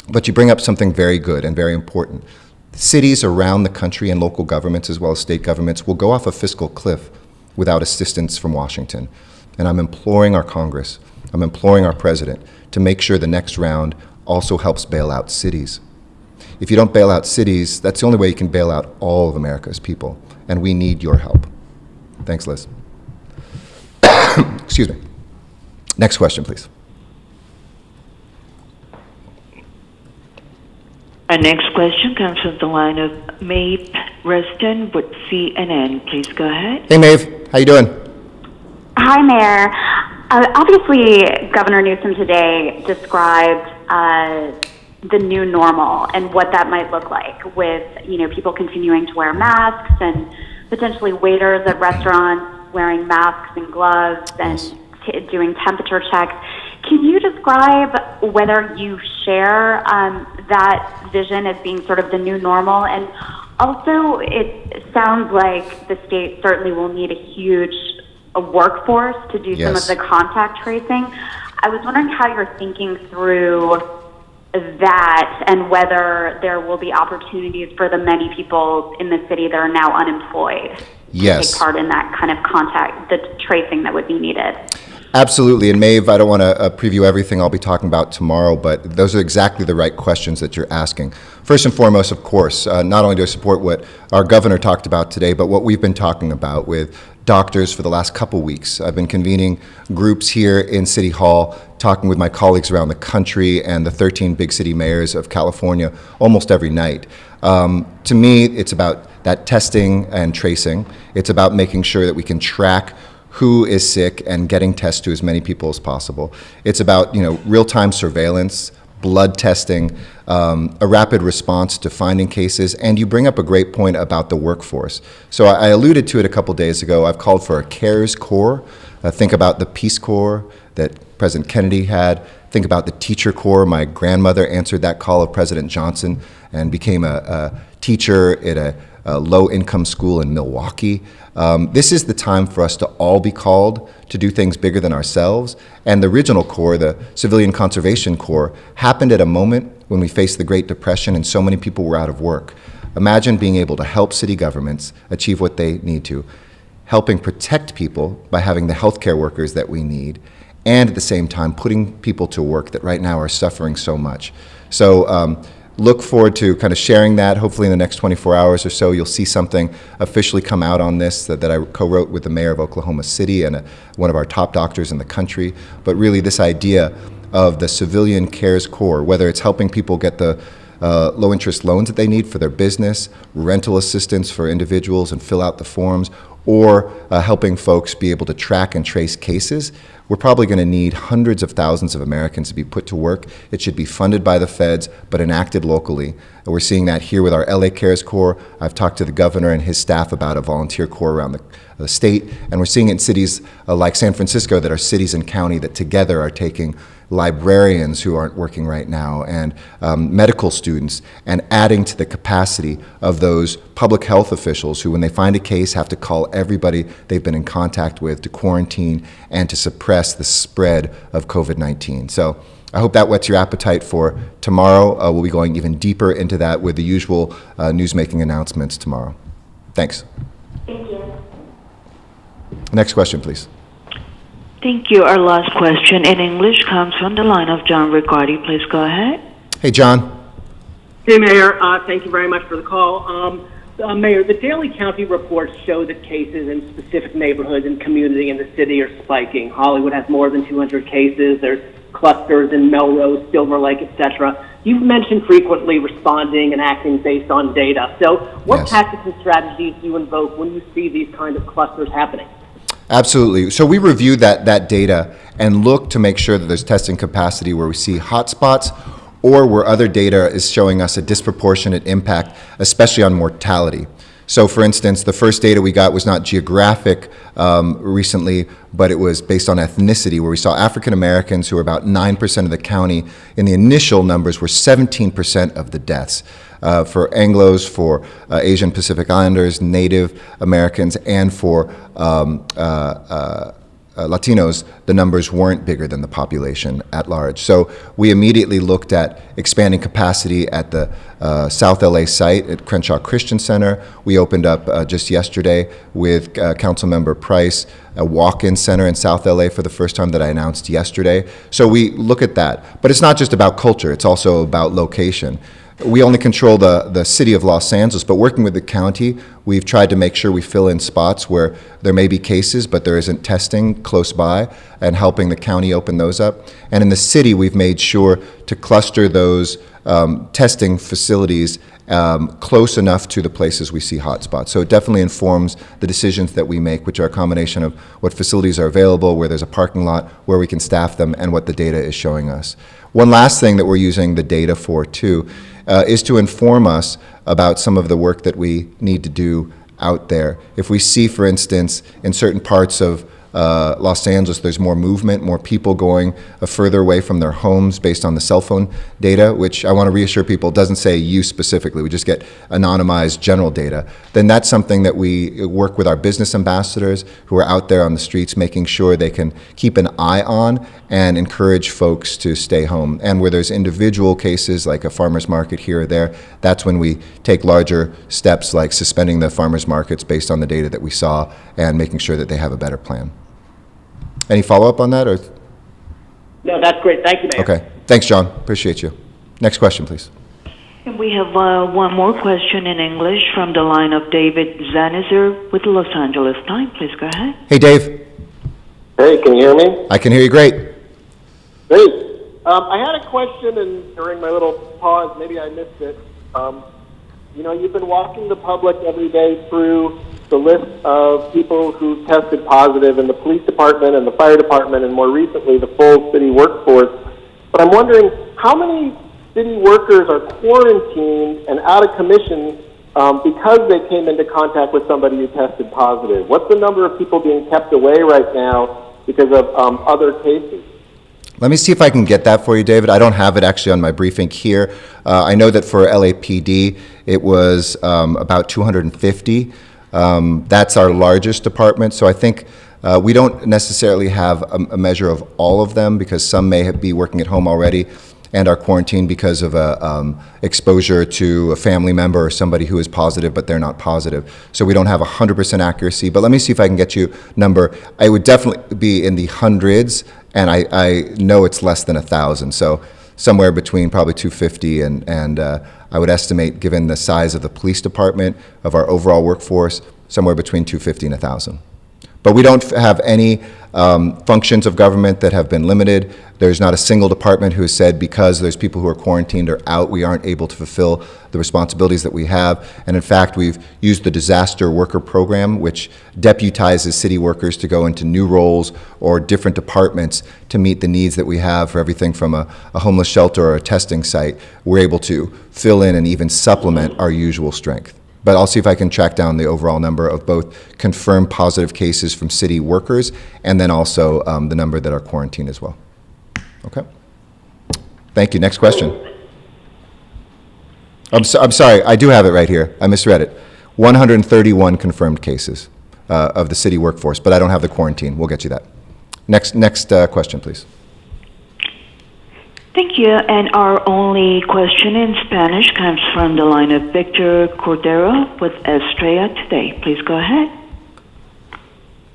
S1: But you bring up something very good and very important. Cities around the country and local governments, as well as state governments, will go off a fiscal cliff without assistance from Washington. And I'm imploring our Congress, I'm imploring our president to make sure the next round also helps bail out cities. If you don't bail out cities, that's the only way you can bail out all of America's people, and we need your help. Thanks, Liz. Excuse me. Next question, please.
S3: Our next question comes from the line of Maeve Reston with CNN. Please go ahead.
S1: Hey, Maeve. How you doing?
S5: Hi, Mayor. Obviously, Governor Newsom today described the new normal and what that might look like, with people continuing to wear masks and potentially waiters at restaurants wearing masks and gloves and doing temperature checks. Can you describe whether you share that vision as being sort of the new normal? And also, it sounds like the state certainly will need a huge workforce to do some of the contact tracing. I was wondering how you're thinking through that and whether there will be opportunities for the many people in the city that are now unemployed to take part in that kind of contact, the tracing that would be needed.
S1: Absolutely. And Maeve, I don't want to preview everything I'll be talking about tomorrow, but those are exactly the right questions that you're asking. First and foremost, of course, not only do I support what our governor talked about today, but what we've been talking about with doctors for the last couple weeks. I've been convening groups here in City Hall, talking with my colleagues around the country and the 13 big city mayors of California almost every night. To me, it's about that testing and tracing. It's about making sure that we can track who is sick and getting tests to as many people as possible. It's about real-time surveillance, blood testing, a rapid response to finding cases, and you bring up a great point about the workforce. So I alluded to it a couple days ago. I've called for a CARES Corps. Think about the Peace Corps that President Kennedy had. Think about the Teacher Corps. My grandmother answered that call of President Johnson and became a teacher at a low-income school in Milwaukee. This is the time for us to all be called to do things bigger than ourselves. And the original Corps, the Civilian Conservation Corps, happened at a moment when we faced the Great Depression and so many people were out of work. Imagine being able to help city governments achieve what they need to, helping protect people by having the healthcare workers that we need, and at the same time putting people to work that right now are suffering so much. So look forward to kind of sharing that. Hopefully in the next 24 hours or so, you'll see something officially come out on this that I co-wrote with the mayor of Oklahoma City and one of our top doctors in the country. But really this idea of the Civilian Cares Corps, whether it's helping people get the low-interest loans that they need for their business, rental assistance for individuals and fill out the forms, or helping folks be able to track and trace cases. We're probably going to need hundreds of thousands of Americans to be put to work. It should be funded by the feds, but enacted locally. And we're seeing that here with our LA Cares Corps. I've talked to the governor and his staff about a volunteer corps around the state, and we're seeing it in cities like San Francisco that are cities and county that together are taking librarians who aren't working right now and medical students and adding to the capacity of those public health officials who, when they find a case, have to call everybody they've been in contact with to quarantine and to suppress the spread of COVID-19. So I hope that whets your appetite for tomorrow. We'll be going even deeper into that with the usual news-making announcements tomorrow. Thanks.
S6: Thank you.
S1: Next question, please.
S3: Thank you. Our last question in English comes from the line of John Riccardi. Please go ahead.
S1: Hey, John.
S7: Hey, Mayor. Thank you very much for the call. Mayor, the daily county reports show that cases in specific neighborhoods and community in the city are spiking. Hollywood has more than 200 cases. There's clusters in Melrose, Silver Lake, etc. You've mentioned frequently responding and acting based on data. So what
S1: Yes.
S7: tactics and strategies do you invoke when you see these kind of clusters happening?
S1: Absolutely. So we review that data and look to make sure that there's testing capacity where we see hotspots or where other data is showing us a disproportionate impact, especially on mortality. So for instance, the first data we got was not geographic recently, but it was based on ethnicity, where we saw African Americans, who were about 9% of the county. In the initial numbers were 17% of the deaths. For Anglos, for Asian Pacific Islanders, Native Americans, and for Latinos, the numbers weren't bigger than the population at large. So we immediately looked at expanding capacity at the South LA site at Crenshaw Christian Center. We opened up just yesterday with Councilmember Price a walk-in center in South LA for the first time that I announced yesterday. So we look at that. But it's not just about culture, it's also about location. We only control the city of Los Angeles, but working with the county, we've tried to make sure we fill in spots where there may be cases, but there isn't testing close by, and helping the county open those up. And in the city, we've made sure to cluster those testing facilities close enough to the places we see hotspots. So it definitely informs the decisions that we make, which are a combination of what facilities are available, where there's a parking lot, where we can staff them, and what the data is showing us. One last thing that we're using the data for, too, is to inform us about some of the work that we need to do out there. If we see, for instance, in certain parts of Los Angeles, there's more movement, more people going further away from their homes based on the cell phone data, which I want to reassure people doesn't say you specifically, we just get anonymized general data, then that's something that we work with our business ambassadors who are out there on the streets, making sure they can keep an eye on and encourage folks to stay home. And where there's individual cases like a farmer's market here or there, that's when we take larger steps like suspending the farmer's markets based on the data that we saw and making sure that they have a better plan. Any follow-up on that? Or?
S7: No, that's great. Thank you, Mayor.
S1: Okay. Thanks, John. Appreciate you. Next question, please.
S3: And we have one more question in English from the line of David Zanizer with the Los Angeles Times. Please go ahead.
S1: Hey, Dave.
S8: Hey, can you hear me?
S1: I can hear you great.
S8: Great. I had a question, and during my little pause, maybe I missed it. You've been walking the public every day through the list of people who tested positive in the police department and the fire department, and more recently the full city workforce. But I'm wondering, how many city workers are quarantined and out of commission because they came into contact with somebody who tested positive? What's the number of people being kept away right now because of other cases?
S1: Let me see if I can get that for you, David. I don't have it actually on my briefing here. I know that for LAPD, it was about 250. That's our largest department. So I think we don't necessarily have a measure of all of them, because some may be working at home already and are quarantined because of exposure to a family member or somebody who is positive, but they're not positive. So we don't have 100% accuracy, but let me see if I can get you a number. I would definitely be in the hundreds And I know it's less than 1,000, so somewhere between probably 250 and I would estimate, given the size of the police department, of our overall workforce, somewhere between 250 and 1,000. But we don't have any functions of government that have been limited. There's not a single department who has said because there's people who are quarantined or out, we aren't able to fulfill the responsibilities that we have. And in fact, we've used the disaster worker program, which deputizes city workers to go into new roles or different departments to meet the needs that we have for everything from a homeless shelter or a testing site. We're able to fill in and even supplement our usual strength. But I'll see if I can track down the overall number of both confirmed positive cases from city workers and then also the number that are quarantined as well. Okay. Thank you. Next question. I'm sorry, I do have it right here. I misread it. 131 confirmed cases of the city workforce, but I don't have the quarantine. We'll get you that. Next question, please.
S3: Thank you. And our only question in Spanish comes from the line of Victor Cordero with Estrella Today. Please go ahead.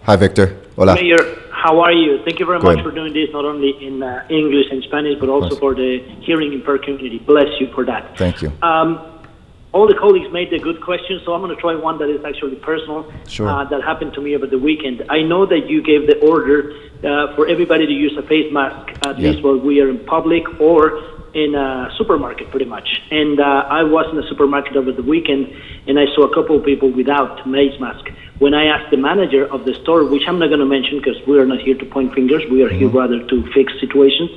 S1: Hi, Victor. Hola.
S9: Mayor, how are you? Thank you very
S1: Good.
S9: much for doing this, not only in English and Spanish, but also for the hearing impaired community. Bless you for that.
S1: Thank you.
S9: All the colleagues made a good question, so I'm going to try one that is actually personal.
S1: Sure.
S9: That happened to me over the weekend. I know that you gave the order for everybody to use a face mask, at least while we are in public or in a supermarket, pretty much. And I was in a supermarket over the weekend, and I saw a couple of people without face mask. When I asked the manager of the store, which I'm not going to mention because we are not here to point fingers, we are here rather to fix situations,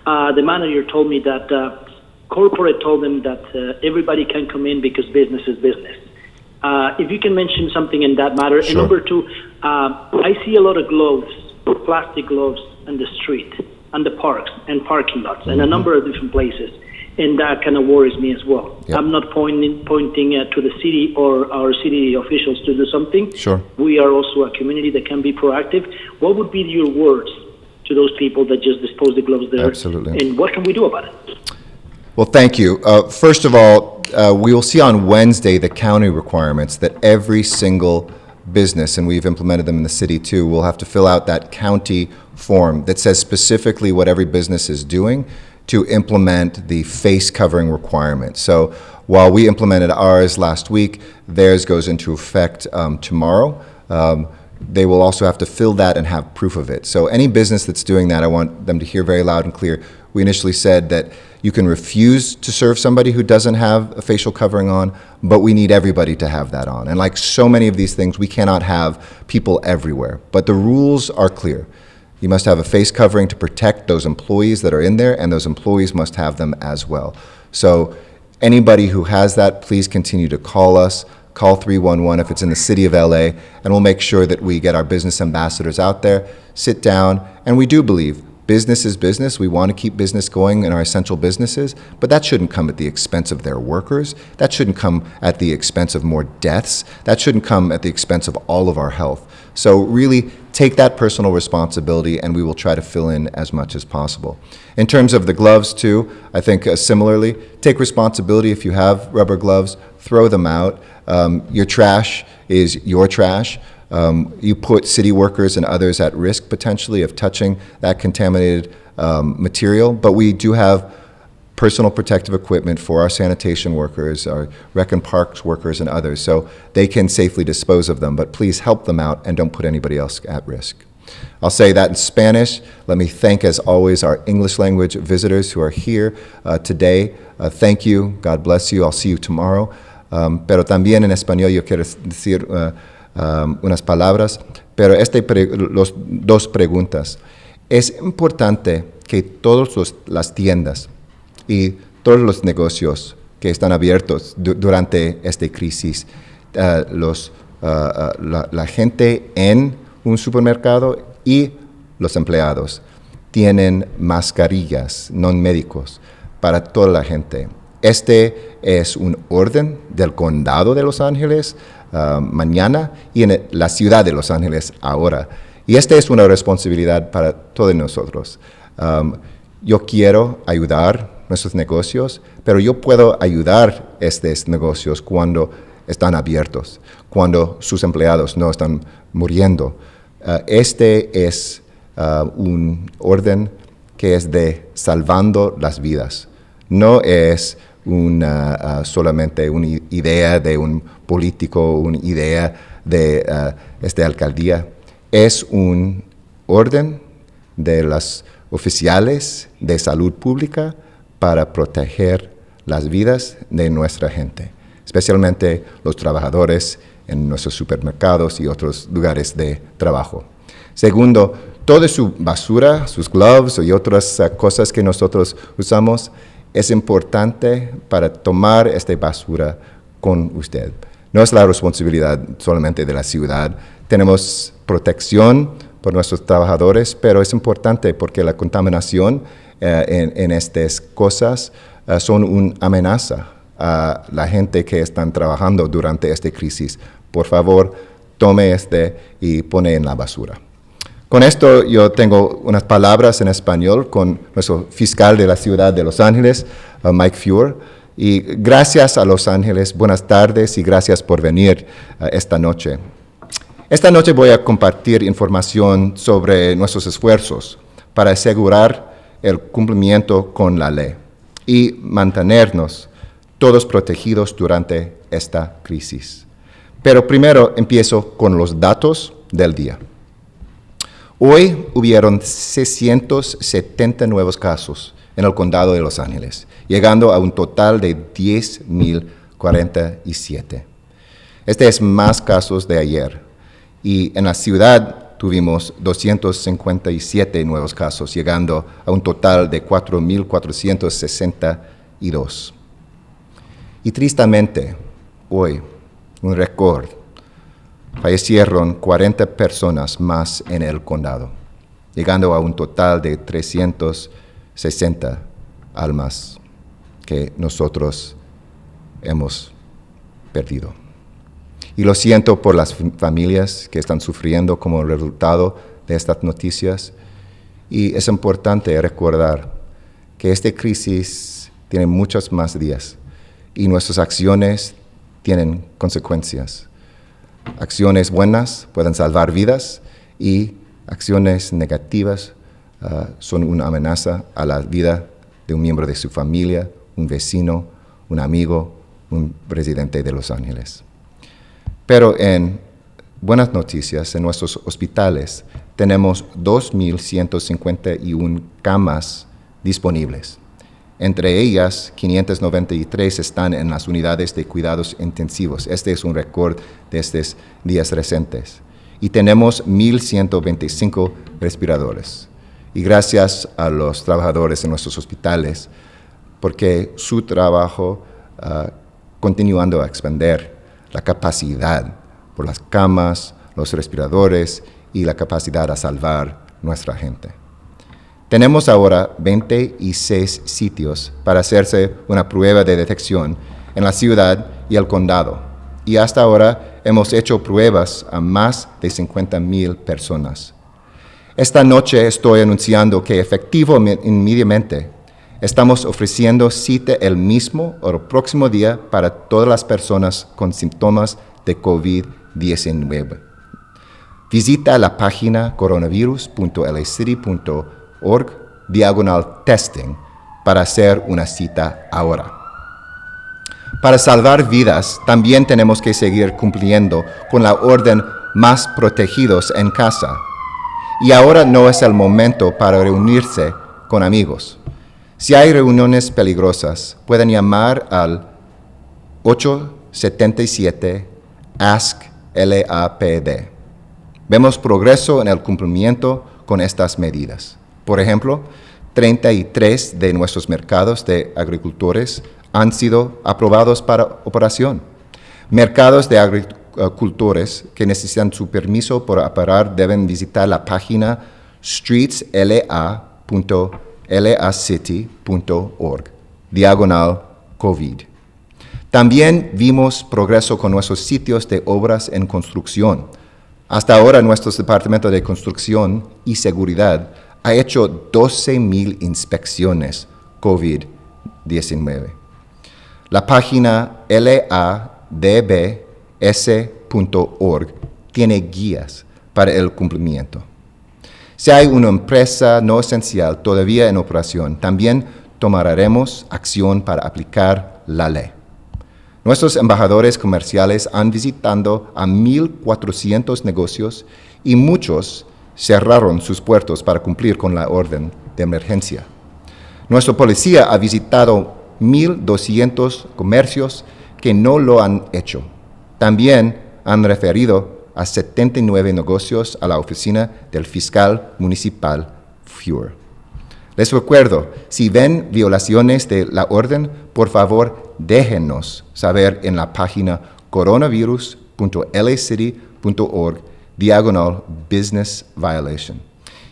S9: the manager told me that corporate told them that everybody can come in because business is business. If you can mention something in that matter.
S1: Sure.
S9: And number two, I see a lot of gloves, plastic gloves on the street, on the parks and parking lots, and a number of different places. And that kind of worries me as well.
S1: Yep.
S9: I'm not pointing to the city or our city officials to do something.
S1: Sure.
S9: We are also a community that can be proactive. What would be your words to those people that just dispose the gloves there?
S1: Absolutely.
S9: And what can we do about it?
S1: Well, thank you. First of all, we will see on Wednesday the county requirements that every single business, and we've implemented them in the city too, will have to fill out that county form that says specifically what every business is doing to implement the face covering requirement. So while we implemented ours last week, theirs goes into effect tomorrow. They will also have to fill that and have proof of it. So any business that's doing that, I want them to hear very loud and clear. We initially said that you can refuse to serve somebody who doesn't have a facial covering on, but we need everybody to have that on. And like so many of these things, we cannot have people everywhere. But the rules are clear. You must have a face covering to protect those employees that are in there, and those employees must have them as well. So anybody who has that, please continue to call us. Call 311 if it's in the city of LA, and we'll make sure that we get our business ambassadors out there, sit down, and we do believe business is business. We want to keep business going in our essential businesses, but that shouldn't come at the expense of their workers. That shouldn't come at the expense of more deaths. That shouldn't come at the expense of all of our health. So really take that personal responsibility, and we will try to fill in as much as possible. In terms of the gloves too, I think similarly, take responsibility. If you have rubber gloves, throw them out. Your trash is your trash. You put city workers and others at risk potentially of touching that contaminated material, but we do have personal protective equipment for our sanitation workers, our rec and parks workers and others, so they can safely dispose of them, but please help them out and don't put anybody else at risk. I'll say that in Spanish. Let me thank, as always, our English language visitors who are here today. Thank you. God bless you. I'll see you tomorrow. Pero también en español yo quiero decir unas palabras, pero dos preguntas. Es importante que todas las tiendas y todos los negocios que están abiertos durante esta crisis, la gente en un supermercado y los empleados tienen mascarillas no médicos para toda la gente. Este es un orden del condado de Los Ángeles mañana y en la ciudad de Los Ángeles ahora. Y esta es una responsabilidad para todos nosotros. Yo quiero ayudar nuestros negocios, pero yo puedo ayudar estos negocios cuando están abiertos, cuando sus empleados no están muriendo. Este es un orden que es de salvando las vidas. No es solamente una idea de un político, una idea de esta alcaldía. Es un orden de los oficiales de salud pública para proteger las vidas de nuestra gente, especialmente los trabajadores en nuestros supermercados y otros lugares de trabajo. Segundo, toda su basura, sus gloves y otras cosas que nosotros usamos, es importante para tomar esta basura con usted. No es la responsabilidad solamente de la ciudad. Tenemos protección por nuestros trabajadores, pero es importante porque la contaminación en estas cosas son una amenaza a la gente que están trabajando durante esta crisis. Por favor, tome y pone en la basura. Con esto yo tengo unas palabras en español con nuestro fiscal de la ciudad de Los Ángeles, Mike Feuer. Y gracias a Los Ángeles, buenas tardes y gracias por venir esta noche. Esta noche voy a compartir información sobre nuestros esfuerzos para asegurar el cumplimiento con la ley y mantenernos todos protegidos durante esta crisis. Pero primero empiezo con los datos del día. Hoy hubieron 670 nuevos casos en el condado de Los Ángeles, llegando a un total de 10,047. Este es más casos de ayer. Y en la ciudad tuvimos 257 nuevos casos, llegando a un total de 4,462. Y tristemente, hoy, un récord. Fallecieron 40 personas más en el condado, llegando a un total de 360 almas que nosotros hemos perdido. Y lo siento por las familias que están sufriendo como resultado de estas noticias. Y es importante recordar que esta crisis tiene muchos más días y nuestras acciones tienen consecuencias. Acciones buenas pueden salvar vidas y acciones negativas son una amenaza a la vida de un miembro de su familia, un vecino, un amigo, un residente de Los Ángeles. Pero en buenas noticias, en nuestros hospitales tenemos 2,151 camas disponibles. Entre ellas, 593 están en las unidades de cuidados intensivos. Este es un récord de estos días recientes. Y tenemos 1,125 respiradores. Y gracias a los trabajadores en nuestros hospitales, porque su trabajo continuando a expandir la capacidad por las camas, los respiradores y la capacidad a salvar nuestra gente. Tenemos ahora 26 sitios para hacerse una prueba de detección en la ciudad y el condado. Y hasta ahora hemos hecho pruebas a más de 50,000 personas. Esta noche estoy anunciando que inmediatamente estamos ofreciendo cita el mismo o el próximo día para todas las personas con síntomas de COVID-19. Visita la página coronavirus.lacity.org/testing para hacer una cita ahora. Para salvar vidas, también tenemos que seguir cumpliendo con la orden más protegidos en casa. Y ahora no es el momento para reunirse con amigos. Si hay reuniones peligrosas, pueden llamar al 877-ASK-LAPD. Vemos progreso en el cumplimiento con estas medidas. Por ejemplo, 33 de nuestros mercados de agricultores han sido aprobados para operación. Mercados de agricultores que necesitan su permiso para operar deben visitar la página streetsla.lacity.org/COVID. También vimos progreso con nuestros sitios de obras en construcción. Hasta ahora, nuestro Departamento de Construcción y Seguridad ha hecho 12,000 inspecciones COVID-19. La página ladbs.org tiene guías para el cumplimiento. Si hay una empresa no esencial todavía en operación, también tomaremos acción para aplicar la ley. Nuestros embajadores comerciales han visitado a 1,400 negocios y muchos cerraron sus puertos para cumplir con la orden de emergencia. Nuestra policía ha visitado 1,200 comercios que no lo han hecho. También han referido a 79 negocios a la oficina del fiscal municipal Fuhr. Les recuerdo, si ven violaciones de la orden, por favor déjenos saber en la página coronavirus.lacity.org/business violation.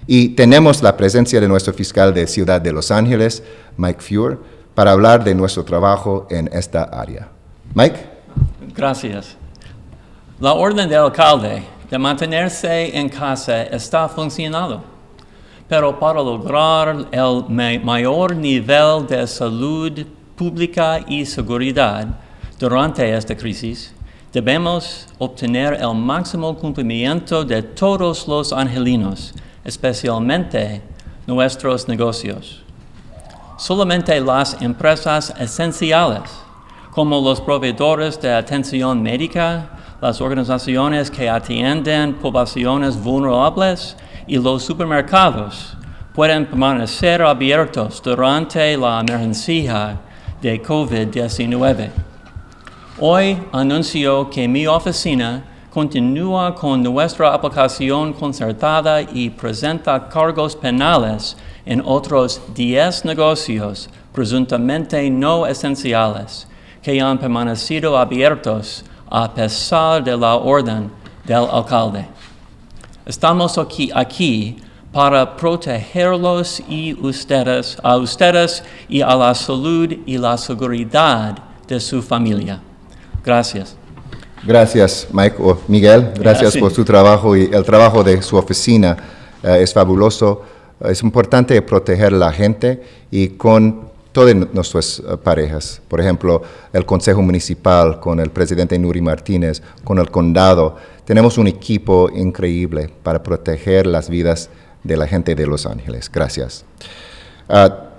S1: Y tenemos la presencia de nuestro fiscal de Ciudad de Los Ángeles, Mike Fuhr, para hablar de nuestro trabajo en esta área. Mike.
S2: Gracias. La orden del alcalde de mantenerse en casa está funcionando, pero para lograr el mayor nivel de salud pública y seguridad durante esta crisis, debemos obtener el máximo cumplimiento de todos los angelinos, especialmente nuestros negocios. Solamente las empresas esenciales, como los proveedores de atención médica, las organizaciones que atienden poblaciones vulnerables y los supermercados pueden permanecer abiertos durante la emergencia de COVID-19. Hoy anuncio que mi oficina continúa con nuestra aplicación concertada y presenta cargos penales en otros 10 negocios presuntamente no esenciales que han permanecido abiertos a pesar de la orden del alcalde. Estamos aquí para protegerlos a ustedes y a la salud y la seguridad de su familia. Gracias.
S1: Gracias, Mike o Miguel. Gracias por su trabajo y el trabajo de su oficina es fabuloso. Es importante proteger a la gente y con todas nuestras parejas. Por ejemplo, el Consejo Municipal, con el presidente Nury Martínez, con el condado. Tenemos un equipo increíble para proteger las vidas de la gente de Los Ángeles. Gracias.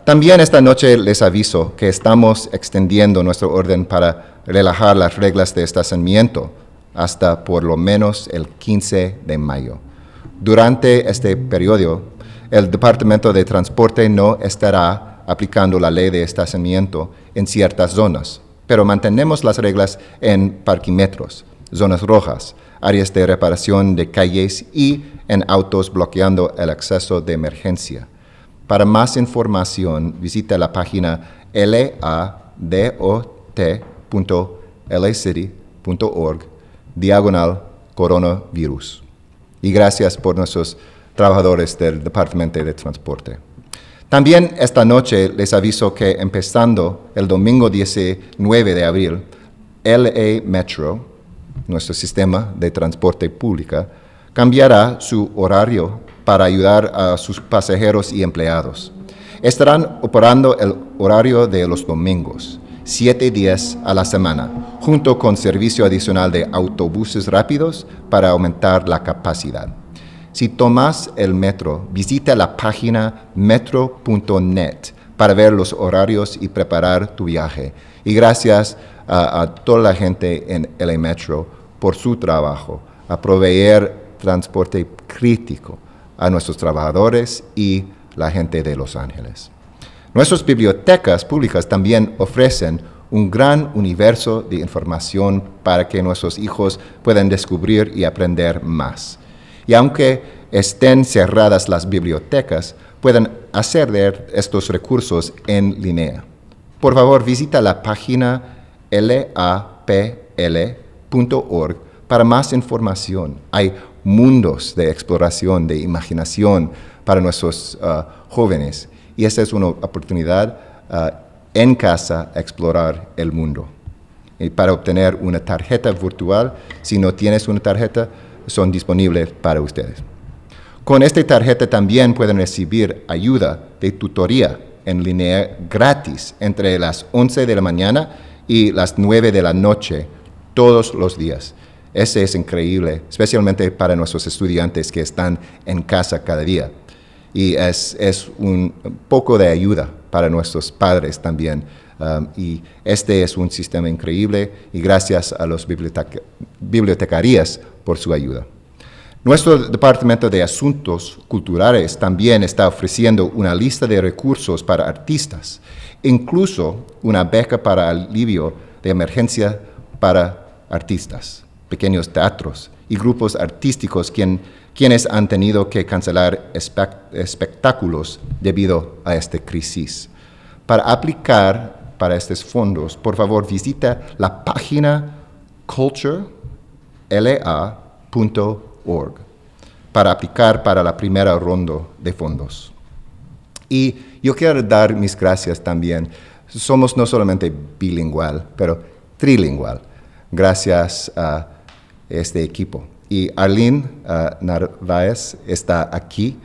S1: También esta noche les aviso que estamos extendiendo nuestra orden para relajar las reglas de estacionamiento hasta por lo menos el 15 de mayo. Durante este periodo, el Departamento de Transporte no estará aplicando la ley de estacionamiento en ciertas zonas, pero mantenemos las reglas en parquímetros, zonas rojas, áreas de reparación de calles y en autos bloqueando el acceso de emergencia. Para más información, visita la página ladot.lacity.org/coronavirus. Y gracias por nuestros trabajadores del Departamento de Transporte. También esta noche les aviso que empezando el domingo 19 de abril, LA Metro, nuestro sistema de transporte público, cambiará su horario para ayudar a sus pasajeros y empleados. Estarán operando el horario de los domingos, 7 días a la semana, junto con servicio adicional de autobuses rápidos para aumentar la capacidad. Si tomas el metro, visita la página metro.net para ver los horarios y preparar tu viaje. Y gracias a toda la gente en LA Metro por su trabajo, a proveer transporte crítico a nuestros trabajadores y la gente de Los Ángeles. Nuestras bibliotecas públicas también ofrecen un gran universo de información para que nuestros hijos puedan descubrir y aprender más. Y aunque estén cerradas las bibliotecas, pueden acceder a estos recursos en línea. Por favor, visita la página lapl.org para más información. Hay mundos de exploración, de imaginación para nuestros jóvenes. Y esta es una oportunidad en casa a explorar el mundo. Y para obtener una tarjeta virtual, si no tienes una tarjeta, son disponibles para ustedes. Con esta tarjeta también pueden recibir ayuda de tutoría en línea gratis entre las 11 de la mañana y las 9 de la noche todos los días. Ese es increíble, especialmente para nuestros estudiantes que están en casa cada día. Y es un poco de ayuda para nuestros padres también. Y este es un sistema increíble y gracias a los bibliotecarias por su ayuda. Nuestro Departamento de Asuntos Culturales también está ofreciendo una lista de recursos para artistas, incluso una beca para alivio de emergencia para artistas, pequeños teatros y grupos artísticos quienes han tenido que cancelar espectáculos debido a esta crisis. Para aplicar para estos fondos, por favor visita la página culturela.org para aplicar para la primera ronda de fondos. Y yo quiero dar mis gracias también. Somos no solamente bilingual, pero trilingual, gracias a este equipo. Y Arlene Narváez está aquí,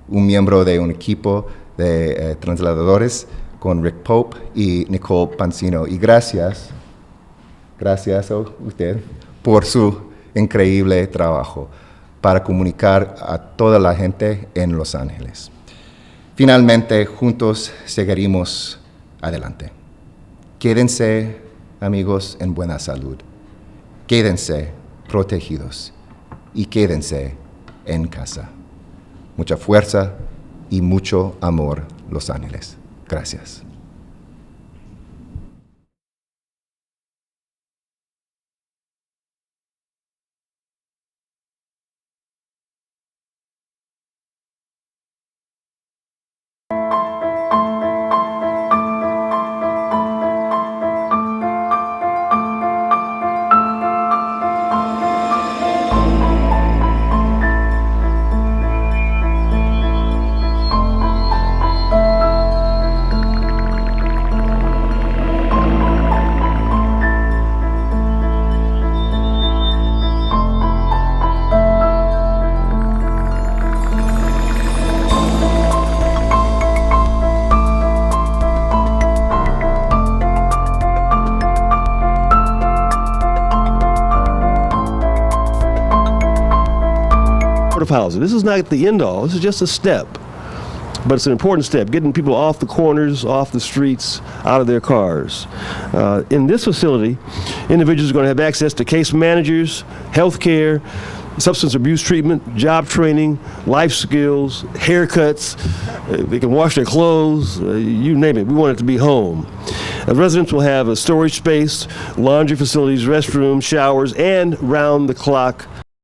S1: un miembro de un equipo de transladadores con Rick Pope y Nicole Pancino. Y gracias a usted por su increíble trabajo para comunicar a toda la gente en Los Ángeles. Finalmente, juntos seguiremos adelante. Quédense, amigos, en buena salud. Quédense protegidos y quédense en casa. Mucha fuerza y mucho amor, Los Ángeles. Gracias.
S10: Housing. This is not the end all. This is just a step, but it's an important step, getting people off the corners, off the streets, out of their cars. In this facility, individuals are going to have access to case managers, health care, substance abuse treatment, job training, life skills, haircuts. They can wash their clothes, you name it. We want it to be home. Residents will have a storage space, laundry facilities, restrooms, showers, and round-the-clock